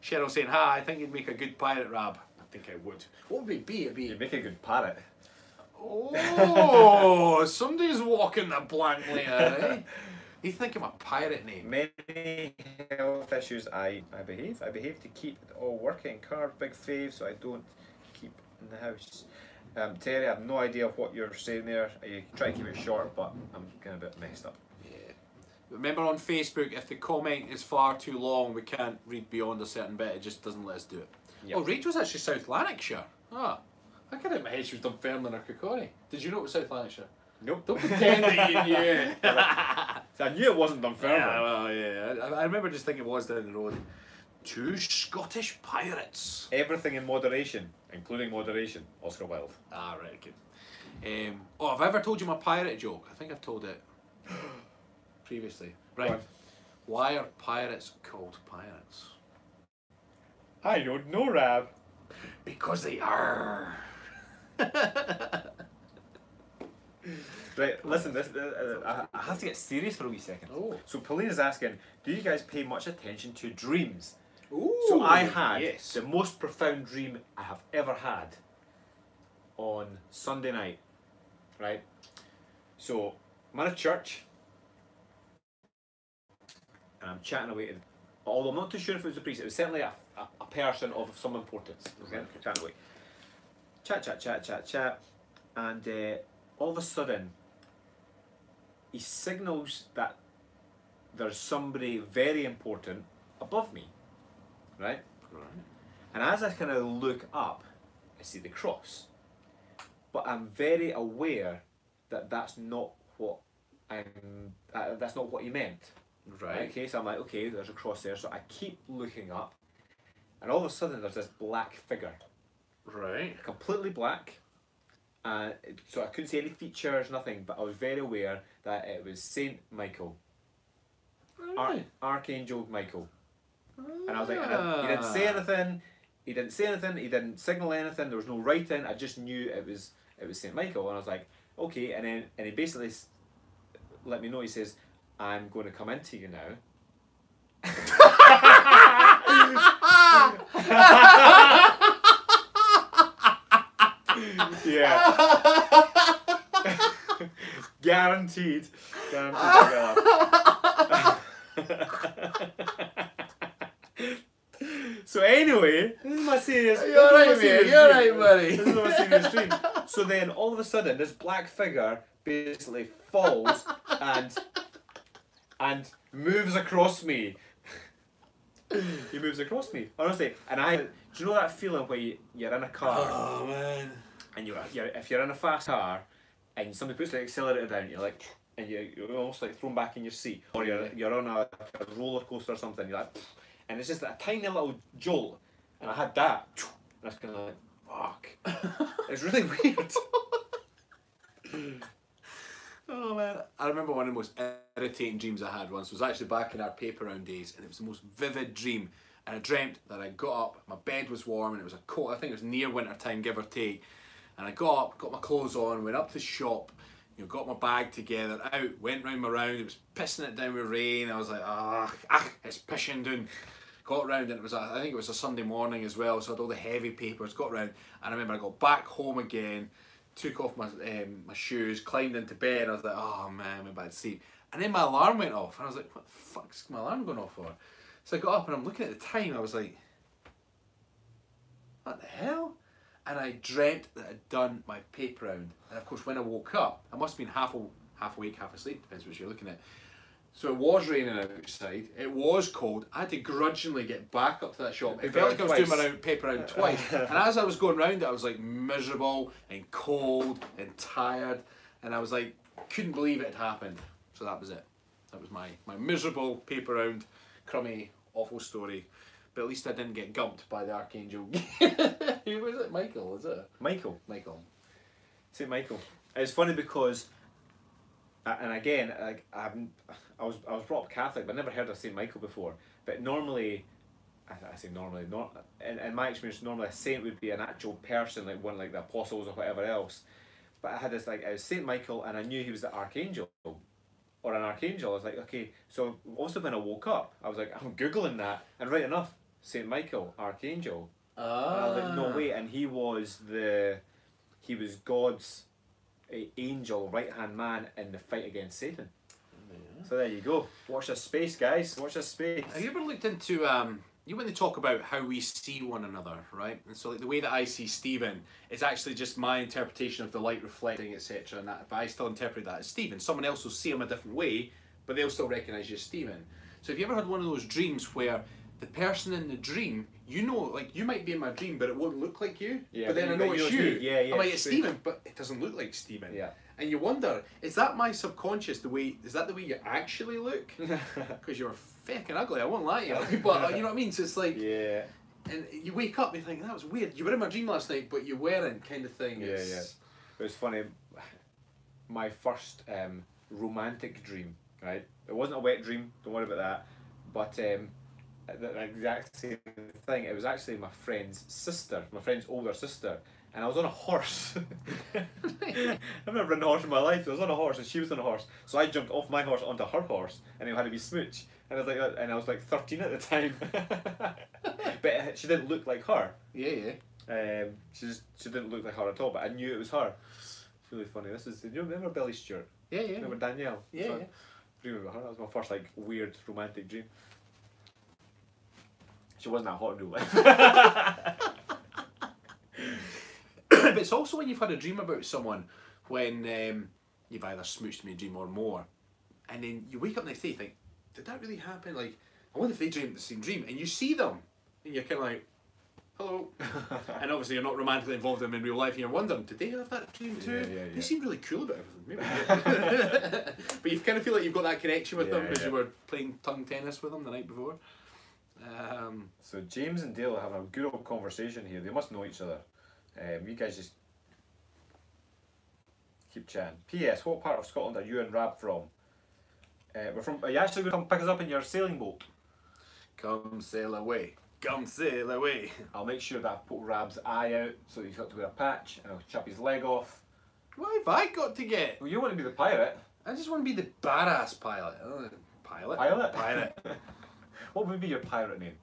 Cheryl saying, "Hi, I think you'd make a good pirate, Rab." I think I would. What would it be? It'd be... You make a good parrot. Oh, somebody's walking the plank later, eh? You think of a pirate name. Many health issues. I behave. I behave to keep it all working. Carb, big fave, so I don't keep in the house. Terry, I have no idea what you're saying there. You try to keep it short, but I'm getting a bit messed up. Yeah. Remember on Facebook, if the comment is far too long, we can't read beyond a certain bit. It just doesn't let us do it. Yep. Oh, Rachel's actually South Lanarkshire. Ah, I got it in my head she was Dunfermline or Kirkcaldy. Did you know it was South Lanarkshire? Nope. Don't pretend that you knew it. So I knew it wasn't Dunfermline. Yeah, well, yeah. I remember just thinking it was down the road. Two Scottish pirates. Everything in moderation, including moderation. Oscar Wilde. Ah, right, okay. Oh, have I ever told you my pirate joke? I think I've told it previously. Right. Go on. Why are pirates called pirates? I don't know, Rab. Because they are. Right, listen, I have to get serious for a wee second. Oh. So Pauline is asking, do you guys pay much attention to dreams? Ooh, So I had yes. the most profound dream I have ever had on Sunday night, right? So I'm at a church and I'm chatting away, although I'm not too sure if it was a priest, it was certainly a person of some importance. Okay? Chatting away. Chat, and all of a sudden he signals that there's somebody very important above me, right? And as I kind of look up, I see the cross. But I'm very aware that that's not what that's not what he meant. Right. Okay, so I'm like, okay, there's a cross there. So I keep looking up, and all of a sudden there's this black figure. Right. Completely black. So I couldn't see any features, nothing, but I was very aware that it was Saint Michael. Really? Archangel Michael. And I was like, he didn't say anything, he didn't signal anything, there was no writing, I just knew it was Saint Michael. And I was like, okay, and he basically let me know, he says, I'm going to come into you now. Yeah. Guaranteed. So anyway, this is my serious. You're right, mate. You're right, buddy. This is my serious dream. So then, all of a sudden, this black figure basically falls and moves across me. He moves across me, honestly. And do you know that feeling where you're in a car? Oh man. And if you're in a fast car, and somebody puts the accelerator down, you're like, and you're almost like thrown back in your seat, or you're on a roller coaster or something. You're like, and it's just a tiny little jolt, and I had that. And I was kind of like, fuck. It's really weird. Oh man, I remember one of the most irritating dreams I had once was actually back in our paper round days, and it was the most vivid dream. And I dreamt that I got up, my bed was warm, and it was a cold, I think it was near winter time, give or take. And I got up, got my clothes on, went up to the shop, you know, got my bag together, out, went round my round. It was pissing it down with rain. I was like, it's pissing down. Got round, and it was I think it was a Sunday morning as well, so I had all the heavy papers. Got round, and I remember I got back home again, took off my shoes, climbed into bed, and I was like, oh man, I'm in bad sleep. And then my alarm went off, and I was like, what the fuck's my alarm going off for? So I got up, and I'm looking at the time, I was like, what the hell? And I dreamt that I'd done my paper round. And of course, when I woke up, I must have been half awake, half asleep, depends what you're looking at. So it was raining outside, it was cold, I had to grudgingly get back up to that shop. It felt like I was doing my paper round twice. And as I was going round it, I was like miserable and cold and tired. And I was like, couldn't believe it had happened. So that was it. That was my miserable paper round, crummy, awful story. But at least I didn't get gumped by the Archangel. Who was it? Michael, is it? Michael. Saint Michael. It's funny because, and again, I was brought up Catholic, but I never heard of Saint Michael before. But normally, I say normally, not in my experience, normally a saint would be an actual person, like one like the apostles or whatever else. But I had this it was Saint Michael, and I knew he was the archangel, or an archangel. I was like, okay. So also when I woke up, I was like, I'm googling that, and right enough, Saint Michael, archangel. Ah. And I was like, no way. And he was God's angel, right hand man in the fight against Satan. Yeah. So there you go. Watch this space, guys. Watch this space. Have you ever looked into you when they talk about how we see one another, right? And so like the way that I see Stephen is actually just my interpretation of the light reflecting, etc. And that, but I still interpret that as Stephen. Someone else will see him a different way, but they'll still recognise you as Stephen. So have you ever had one of those dreams where the person in the dream, you know, like you might be in my dream, but it won't look like you. Yeah, but then I know it's you. Yeah, yeah. I'm like, it's Stephen, but it doesn't look like Stephen. Yeah. And you wonder, is that my subconscious? Is that the way you actually look? Because you're fucking ugly. I won't lie to you. But you know what I mean. So it's like, yeah. And you wake up and you think that was weird. You were in my dream last night, but you weren't, kind of thing. Yeah, yeah. It was funny. My first romantic dream, right? It wasn't a wet dream. Don't worry about that. But the exact same thing. It was actually my friend's sister, my friend's older sister, and I was on a horse. I've never ridden a horse in my life. I was on a horse, and she was on a horse. So I jumped off my horse onto her horse, and we had a wee smooch. And I was like 13 at the time. But she didn't look like her. Yeah, yeah. She didn't look like her at all. But I knew it was her. It's really funny. Do you remember Billy Stewart? Yeah, yeah. Remember Danielle? Yeah, so yeah. I remember her. That was my first weird romantic dream. She wasn't that hot in real life. But it's also when you've had a dream about someone when you've either smooched me a dream or more, and then you wake up the next day and think, did that really happen? Like, I wonder if they dreamed the same dream, and you see them, and you're kind of like, hello. And obviously you're not romantically involved with them in real life and you're wondering, did they have that dream too? They seem really cool about everything. Maybe. But you kind of feel like you've got that connection with them because you were playing tongue tennis with them the night before. So James and Dale are having a good old conversation here. They must know each other. You guys just keep chatting. P.S. What part of Scotland are you and Rab from? We're from. Are you actually going to come pick us up in your sailing boat? Come sail away. Come sail away. I'll make sure that I put Rab's eye out so he's got to wear a patch and I'll chop his leg off. What have I got to get? Well, you want to be the pirate. I just want to be the badass pilot. Pilot? Pilot? Pirate. What would be your pirate name?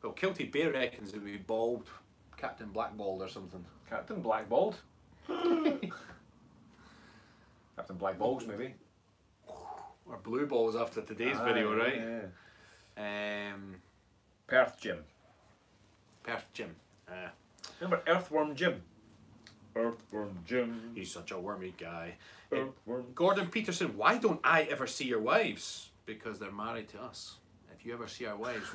Well, Kilted Bear reckons it would be Bald. Captain Blackballed or something. Captain Blackballed? Captain Blackballs, maybe. Or Blue Balls after today's video, right? Yeah. Perth Jim. Perth Jim. Remember Earthworm Jim? Earthworm Jim. He's such a wormy guy. Earthworm. Gordon Peterson, why don't I ever see your wives? Because they're married to us. If you ever see our wives,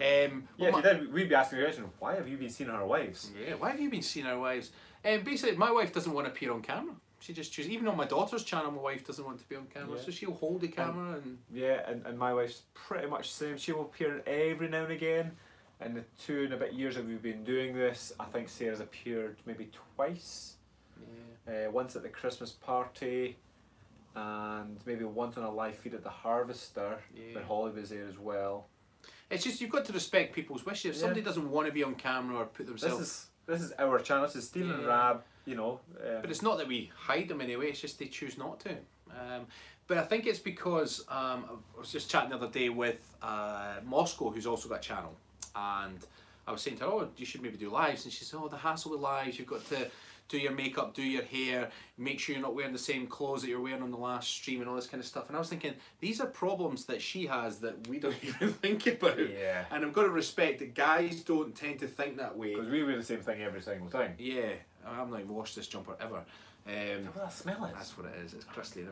if you did, we'd be asking the question, why have you been seeing our wives? Yeah, why have you been seeing our wives? Basically, my wife doesn't want to appear on camera. She just chooses, even on my daughter's channel, my wife doesn't want to be on camera, so she'll hold the camera and... Yeah, and my wife's pretty much the same. She will appear every now and again. In the 2 and a bit years that we've been doing this, I think Sarah's appeared maybe twice. Yeah. Once at the Christmas party, and maybe once on a live feed at the Harvester, when Holly was there as well. It's just, you've got to respect people's wishes. If somebody doesn't want to be on camera or put themselves... This is our channel, this is Stephen and Rab, you know. But it's not that we hide them anyway, it's just they choose not to. But I think it's because, I was just chatting the other day with Moscow, who's also got a channel. And I was saying to her, oh, you should maybe do lives. And she said, oh, the hassle with lives, you've got to do your makeup, do your hair, make sure you're not wearing the same clothes that you're wearing on the last stream and all this kind of stuff. And I was thinking, these are problems that she has that we don't even think about. Yeah. And I've got to respect that guys don't tend to think that way. Because we wear the same thing every single time. Yeah. I've not even washed this jumper ever. What that smell is? That's what it is. It's crusty,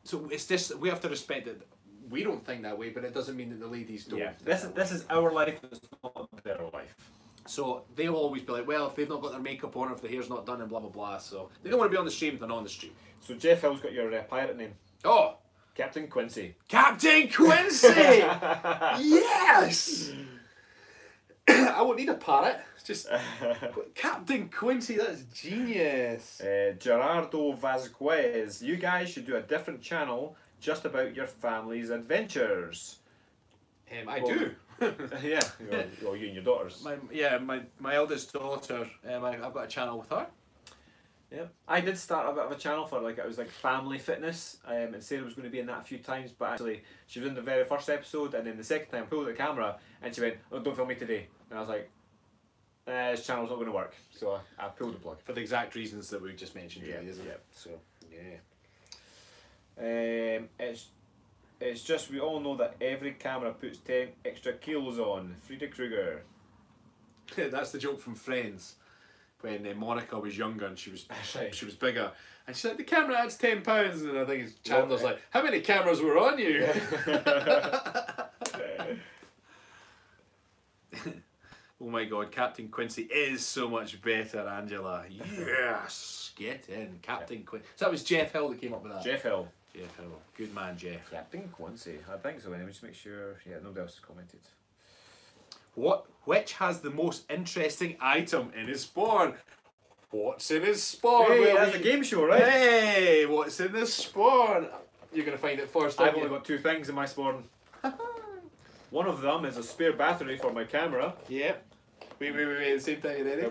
so it's just, we have to respect that we don't think that way, but it doesn't mean that the ladies don't. Yeah. This is our life, it's not their life. So they'll always be like, well, if they've not got their makeup on, or if the hair's not done, and blah blah blah. So they don't want to be on the stream, they're not on the stream. So Jeff Hill's got your pirate name. Oh, Captain Quincy. Captain Quincy. Yes. I won't need a parrot. It's just Captain Quincy. That's genius. Gerardo Vasquez. You guys should do a different channel just about your family's adventures. I do. Yeah, well, you and your daughters. My eldest daughter, I've got a channel with her. Yeah, I did start a bit of a channel for it was like family fitness, and Sarah was going to be in that a few times, but actually she was in the very first episode, and then the second time I pulled the camera and she went, oh, don't film me today, and I was like, this channel's not going to work, so I pulled the plug. For the exact reasons that we just mentioned, really, isn't it? So, It's just, we all know that every camera puts 10 extra kilos on. Frida Kruger. That's the joke from Friends, when Monica was younger and she was bigger, and she's like, the camera adds £10, and I think Chandler's like, how many cameras were on you? Oh my god, Captain Quincy is so much better, Angela. Yes, get in, Captain Quincy. So that was Jeff Hill that came up with that. Jeff Hill. Jeff Hill, good man, Jeff. Captain Quincy, I think so. Anyway, just make sure. Yeah, nobody else has commented. Which has the most interesting item in his spawn? What's in his spawn? Hey, that's a game show, right? Hey, what's in this spawn? You're gonna find it first. I've only got 2 things in my spawn. One of them is a spare battery for my camera. Yep. Wait, at the same time, you ready?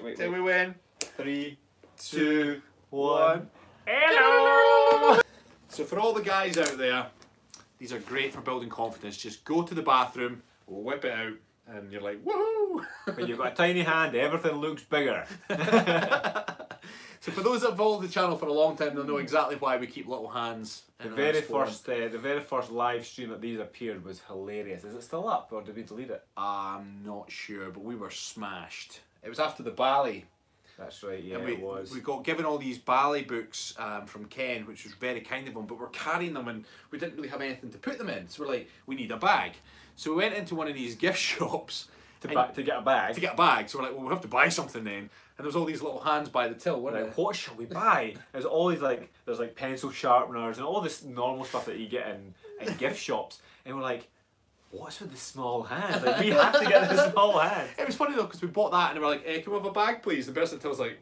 Wait. Tell me when. 3, 2, 1. Hello! So for all the guys out there, these are great for building confidence. Just go to the bathroom, whip it out, and you're like, woohoo! When you've got a tiny hand, everything looks bigger. So for those that have followed the channel for a long time, they'll know exactly why we keep little hands. The very first live stream that these appeared was hilarious. Is it still up, or did we delete it? I'm not sure, but we were smashed. It was after the Bali. That's right, yeah, and it was. we got given all these ballet books from Ken, which was very kind of him, but we're carrying them and we didn't really have anything to put them in. So we're like, we need a bag. So we went into one of these gift shops to get a bag. To get a bag. So we're like, well, we have to buy something then. And there was all these little hands by the till, weren't like, what shall we buy? There's all these like, there's like pencil sharpeners and all this normal stuff that you get in gift shops. And we're like, what's with the small hands? Like, we have to get the small hands. It was funny though, because we bought that and we were like, can we have a bag please? The person tells us like,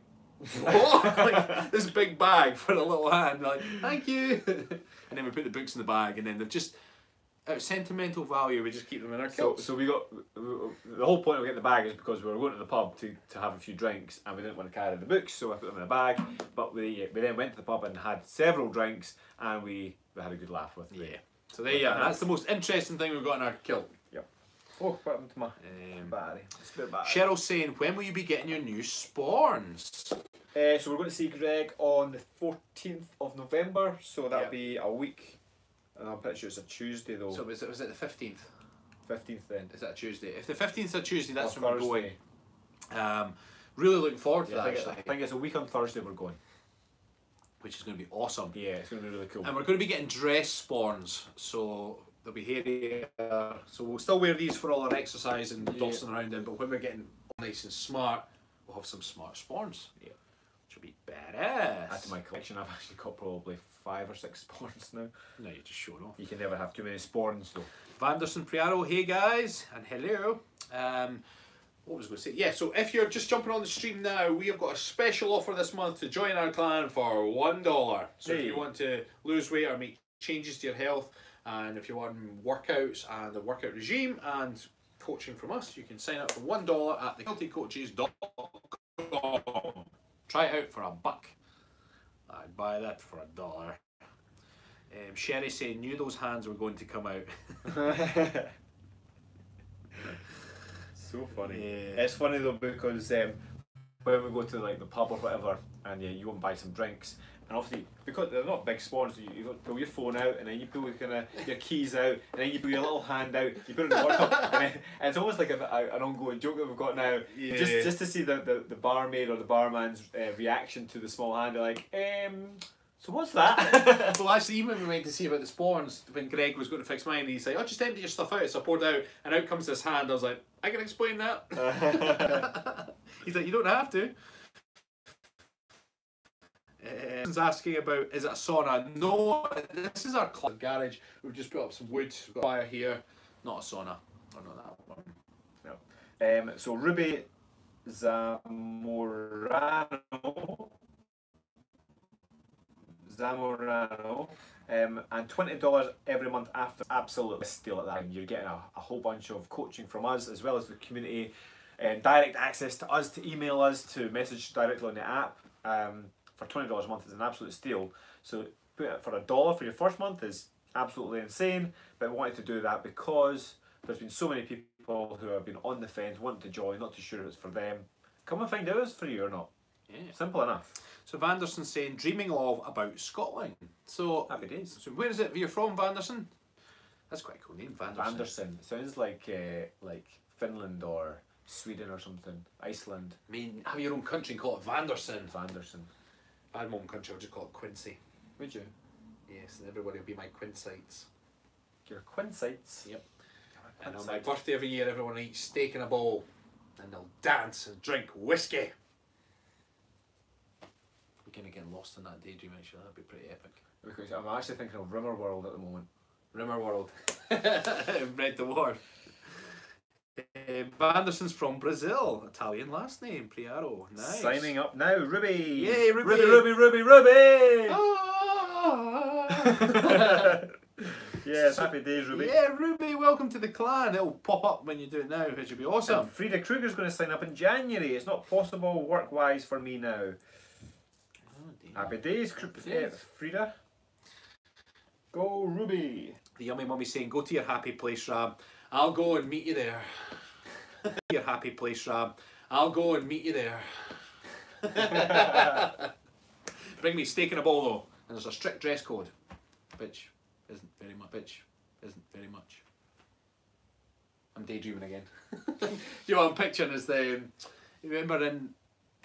what? Like, this big bag for a little hand. We're like, thank you. And then we put the books in the bag, and then they're just out of sentimental value, we just keep them in our kilts. So we got, the whole point of getting the bag is because we were going to the pub to have a few drinks and we didn't want to carry the books, so I put them in a bag. But we then went to the pub and had several drinks and we had a good laugh with them. Yeah. So there you are. That's the most interesting thing we've got in our kilt. Yep. Oh, what happened to my battery? It's a bit bad. Cheryl's saying, when will you be getting your new sporns? So we're going to see Greg on the 14th of November, so that'll be a week. And I'm pretty sure it's a Tuesday though. So was it the 15th? 15th then. Is that a Tuesday? If the 15th is a Tuesday, that's or when we're going. Really looking forward to that actually. I think it's a week on Thursday we're going. Which is going to be awesome. Yeah, it's going to be really cool. And we're going to be getting dress sporns, so they'll be hairy. So we'll still wear these for all our exercise and dossing around in, but when we're getting nice and smart, we'll have some smart sporns. Yeah. Which will be badass. Add to my collection, I've actually got probably 5 or 6 sporns now. No, you're just showing off. You can never have too many sporns though. Vanderson Priaro, hey guys, and hello. What was I going to say? Yeah, so if you're just jumping on the stream now, we have got a special offer this month to join our clan for $1. So if you want to lose weight or make changes to your health, and if you want workouts and a workout regime and coaching from us, you can sign up for $1 at thekiltedcoaches.com. Try it out for $1. I'd buy that for $1. Sherry saying, knew those hands were going to come out. So funny. Yeah. It's funny though because when we go to like the pub or whatever, and you go and buy some drinks, and obviously because they're not big sports, you pull your phone out and then you pull your keys out and then you pull your little hand out, you put it in the workout, and it's almost like an ongoing joke that we've got now. Yeah. Just to see the barmaid or the barman's reaction to the small hand, they're like, so what's that? Well, actually, even when we went to see about the sporns, when Greg was going to fix mine, he's like, oh, just empty your stuff out. So I poured out, and out comes this hand. I was like, I can explain that. He's like, you don't have to. He's asking about, is it a sauna? No, this is our garage. We've just put up some wood. We've got fire here. Not a sauna. Or not that one. No. So Ruby Zamorano, and $20 every month after. Absolutely steal at that. You're getting a whole bunch of coaching from us as well as the community, direct access to us, to email us, to message directly on the app. For $20 a month is an absolute steal. So put it for $1 for your first month is absolutely insane. But we wanted to do that because there's been so many people who have been on the fence, wanting to join, not too sure if it's for them. Come and find out if it's for you or not. Yeah. Simple enough. So Vanderson's saying, dreaming of about Scotland. So happy days. So where is it you're from, Vanderson? That's quite a cool name, Vanderson. Vanderson. Sounds like Finland or Sweden or something. Iceland. I mean, have your own country and call it Vanderson. Vanderson. If I had my own country, I'd just call it Quincy. Would you? Yes, and everybody would be my Quinsites. Your Quinsites? Yep. And on my birthday every year, everyone will eat steak in a bowl, and they'll dance and drink whiskey. We're kind of getting lost in that daydream, actually. That'd be pretty epic. Because I'm actually thinking of Rimmer World at the moment. Rimmer World. Read the word. Vanderson's from Brazil. Italian last name, Priaro. Nice. Signing up now, Ruby. Yay, Ruby. Ruby. Ah. Yes, happy days, Ruby. Yeah, Ruby, welcome to the clan. It'll pop up when you do it now, which will be awesome. And Frida Kruger's going to sign up in January. It's not possible work-wise for me now. Oh, happy days, Frida. Go, Ruby. The yummy mummy's saying, go to your happy place, Ram. I'll go and meet you there. Your happy place, Ram. I'll go and meet you there. Bring me steak in a bowl, though. And there's a strict dress code. Which isn't very much. I'm daydreaming again. You know what I'm picturing is the... You remember in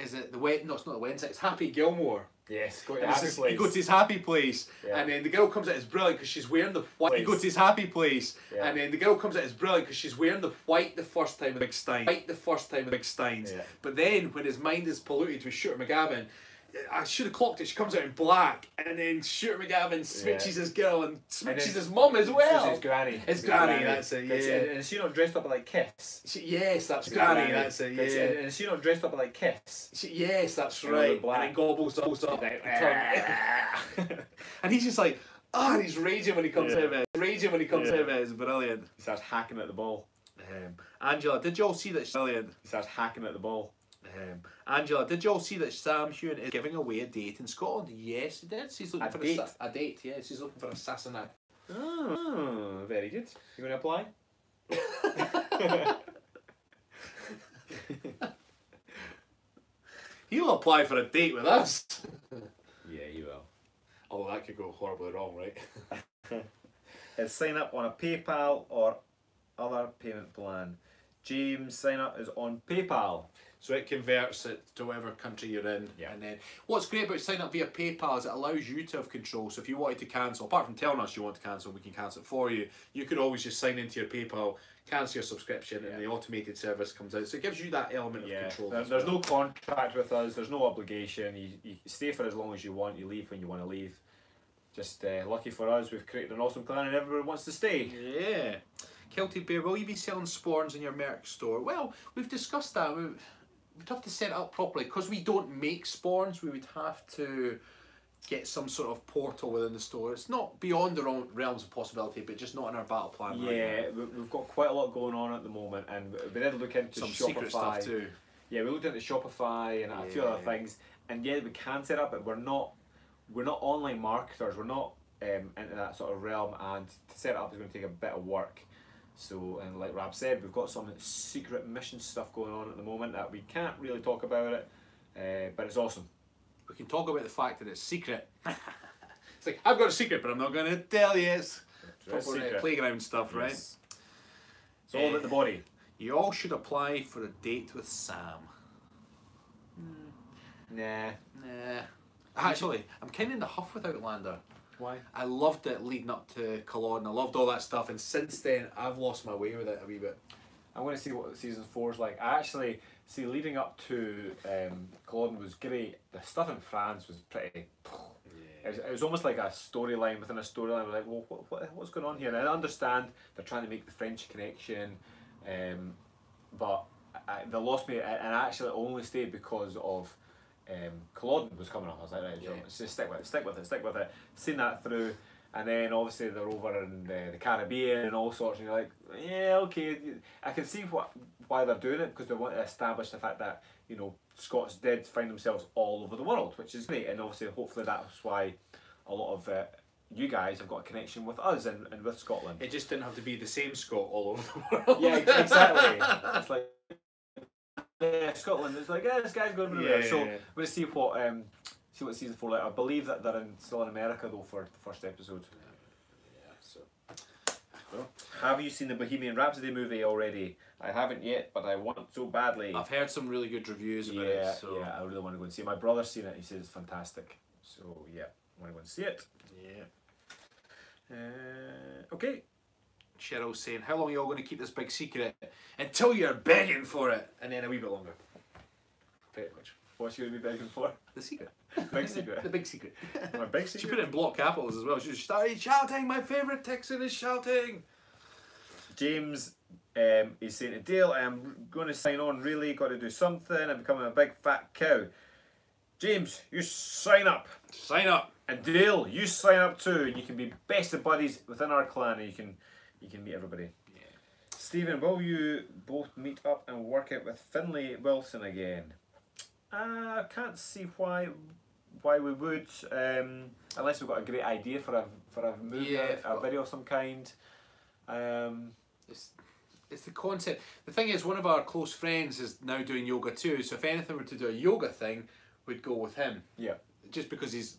is it the wedding? No, it's not the wedding. It's Happy Gilmore. Yes, go to And happy it's place. he goes to his happy place, Yeah. and then the girl comes out. It's brilliant because she's wearing the white. He goes to his happy place, and then the girl comes out. It's brilliant because she's wearing the white the first time with big steins. White the first time with big steins. Yeah. But then when his mind is polluted with Shooter McGavin, I should have clocked it. She comes out in black, and then Shooter McGavin switches his girl and switches his mum as well. His granny. His granny, that's it. Yeah. And is she not dressed up like Kiss? Yes, that's granny. That's it. Yeah. And is she not dressed up like Kiss? Yes, that's You know, right. black. And then gobbles up. And he's just like, and he's raging when he comes out of it. Raging when he comes out of it. It's brilliant. He starts hacking at the ball. Angela, did you all see that? Brilliant. He starts hacking at the ball. Angela, did you all see that Sam Hewn is giving away a date in Scotland? Yes, he did. She's looking for a date. Yes, she's looking for a assassinate. Oh, very good. You going to apply? He'll apply for a date with us. Yeah, you will. Although that could go horribly wrong, right? Sign up on a PayPal or other payment plan. James, sign up is on PayPal. So it converts it to whatever country you're in. Yeah. And then what's great about signing up via PayPal is it allows you to have control. So if you wanted to cancel, apart from telling us you want to cancel, we can cancel it for you. You could always just sign into your PayPal, cancel your subscription, and the automated service comes out. So it gives you that element of control. There's no contract with us. There's no obligation. You stay for as long as you want. You leave when you want to leave. Just lucky for us, we've created an awesome clan and everyone wants to stay. Yeah. Kilted Bear, will you be selling sporns in your merch store? Well, we've discussed that. We'd have to set it up properly. Because we don't make sporns, we would have to get some sort of portal within the store. It's not beyond the realms of possibility, but just not in our battle plan right now. We've got quite a lot going on at the moment, and we did look into some Shopify. secret stuff too. Yeah, we looked into Shopify and a few other things, and yeah, we can set up, but we're not online marketers. We're not into that sort of realm, and to set it up is going to take a bit of work. So, and like Rab said, we've got some secret mission stuff going on at the moment that we can't really talk about it, but it's awesome. We can talk about the fact that it's secret. It's like, I've got a secret, but I'm not going to tell you. It's proper playground stuff, right? It's all about the body. You all should apply for a date with Sam. Nah. Actually, I'm kind of in the huff with Outlander. Why? I loved it leading up to Culloden. I loved all that stuff, and since then I've lost my way with it a wee bit. I want to see what season 4 is like. I actually see leading up to Culloden was great. The stuff in France was pretty. It was almost like a storyline within a storyline. We're like, well, what's going on here? And I understand they're trying to make the French connection, but they lost me, and I actually only stayed because of Culloden was coming up. I was like, right, just stick with it. Seen that through, and then obviously they're over in the Caribbean and all sorts, and you're like, yeah, okay, I can see why they're doing it, because they want to establish the fact that, you know, Scots did find themselves all over the world, which is great, and obviously hopefully that's why a lot of you guys have got a connection with us and with Scotland. It just didn't have to be the same Scot all over the world. Yeah, exactly. It's like, yeah, Scotland. It's like, yeah, this guy's going over there. So we're going to see what season 4 like. I believe that they're still in America though for the first episode. Yeah. So. Well, have you seen the Bohemian Rhapsody movie already? I haven't yet, but I want so badly. I've heard some really good reviews about it. So. Yeah, I really want to go and see it. My brother's seen it. He says it's fantastic. So yeah, I want to go and see it. Yeah. Okay. Cheryl's saying, how long are you all going to keep this big secret? Until you're begging for it. And then a wee bit longer. Pretty much. What's you going to be begging for? The secret. Big secret. The big secret. My big secret. She put it in block capitals as well. She started shouting, my favourite Texan is shouting. James is saying to Dale, I'm going to sign on, really, got to do something, I'm becoming a big fat cow. James, you sign up. Sign up. And Dale, you sign up too, and you can be best of buddies within our clan, and you can meet everybody. Yeah. Stephen, will you both meet up and work out with Finlay Wilson again? I can't see why we would, unless we've got a great idea for a movie, a video of some kind. It's the concept. The thing is, one of our close friends is now doing yoga too, so if anything were to do a yoga thing, we'd go with him. Yeah. Just because we've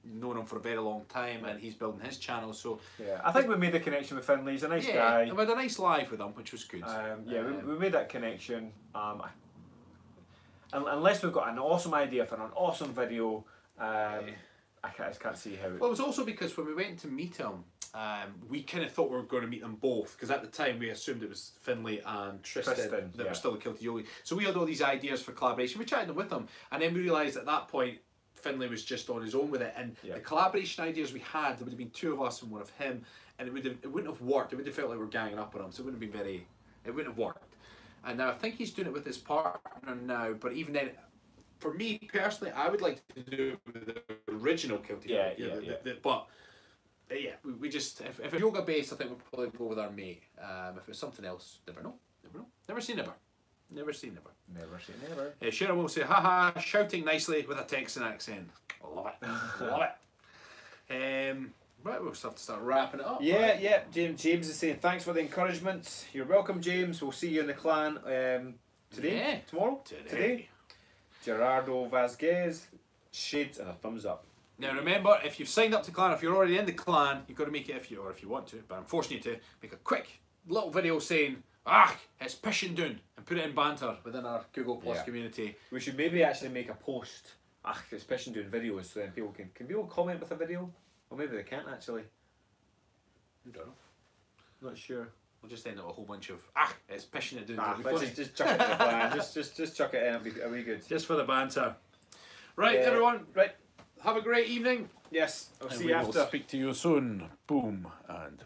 known him for a very long time and he's building his channel, so... Yeah, I think we made the connection with Finlay. He's a nice guy. And we had a nice live with him, which was good. We made that connection. unless we've got an awesome idea for an awesome video, I just can't see how. Well, it was also because when we went to meet him, we kind of thought we were going to meet them both, because at the time we assumed it was Finlay and Tristan that were still the Kilted Yogi. So we had all these ideas for collaboration. We chatted with them, and then we realised at that point Finlay was just on his own with it, and the collaboration ideas we had, there would have been 2 of us and 1 of him, and it wouldn't have worked. It would have felt like we were ganging up on him, so it wouldn't have been it wouldn't have worked. And now I think he's doing it with his partner now, but even then, for me personally, I would like to do it with the original Kilted. But we just, if it's yoga based, I think we'll probably go with our mate. If it's something else, never know. Never say never. Never say never. Never say never. Sharon will say, haha, shouting nicely with a Texan accent. I love it. Love it. Right, we'll have to start wrapping it up. Yeah. James is saying, thanks for the encouragement. You're welcome, James. We'll see you in the clan today, tomorrow, today. Gerardo Vasquez, shades and a thumbs up. Now remember, if you've signed up to clan, if you're already in the clan, you've got to make it, if you want to, but I'm forcing you to, make a quick little video saying, it's pishing down, and put it in banter within our Google Plus community. We should maybe actually make a post, it's pishing doing videos, so then people can people comment with a video? Or maybe they can't actually. I don't know. Not sure. We'll just end up a whole bunch of it's pishing it down. Just chuck it in the plan. just chuck it in, it'll be good. Just for the banter. Right, everyone. Right. Have a great evening. Yes, I'll see you we after. will speak to you soon. Boom and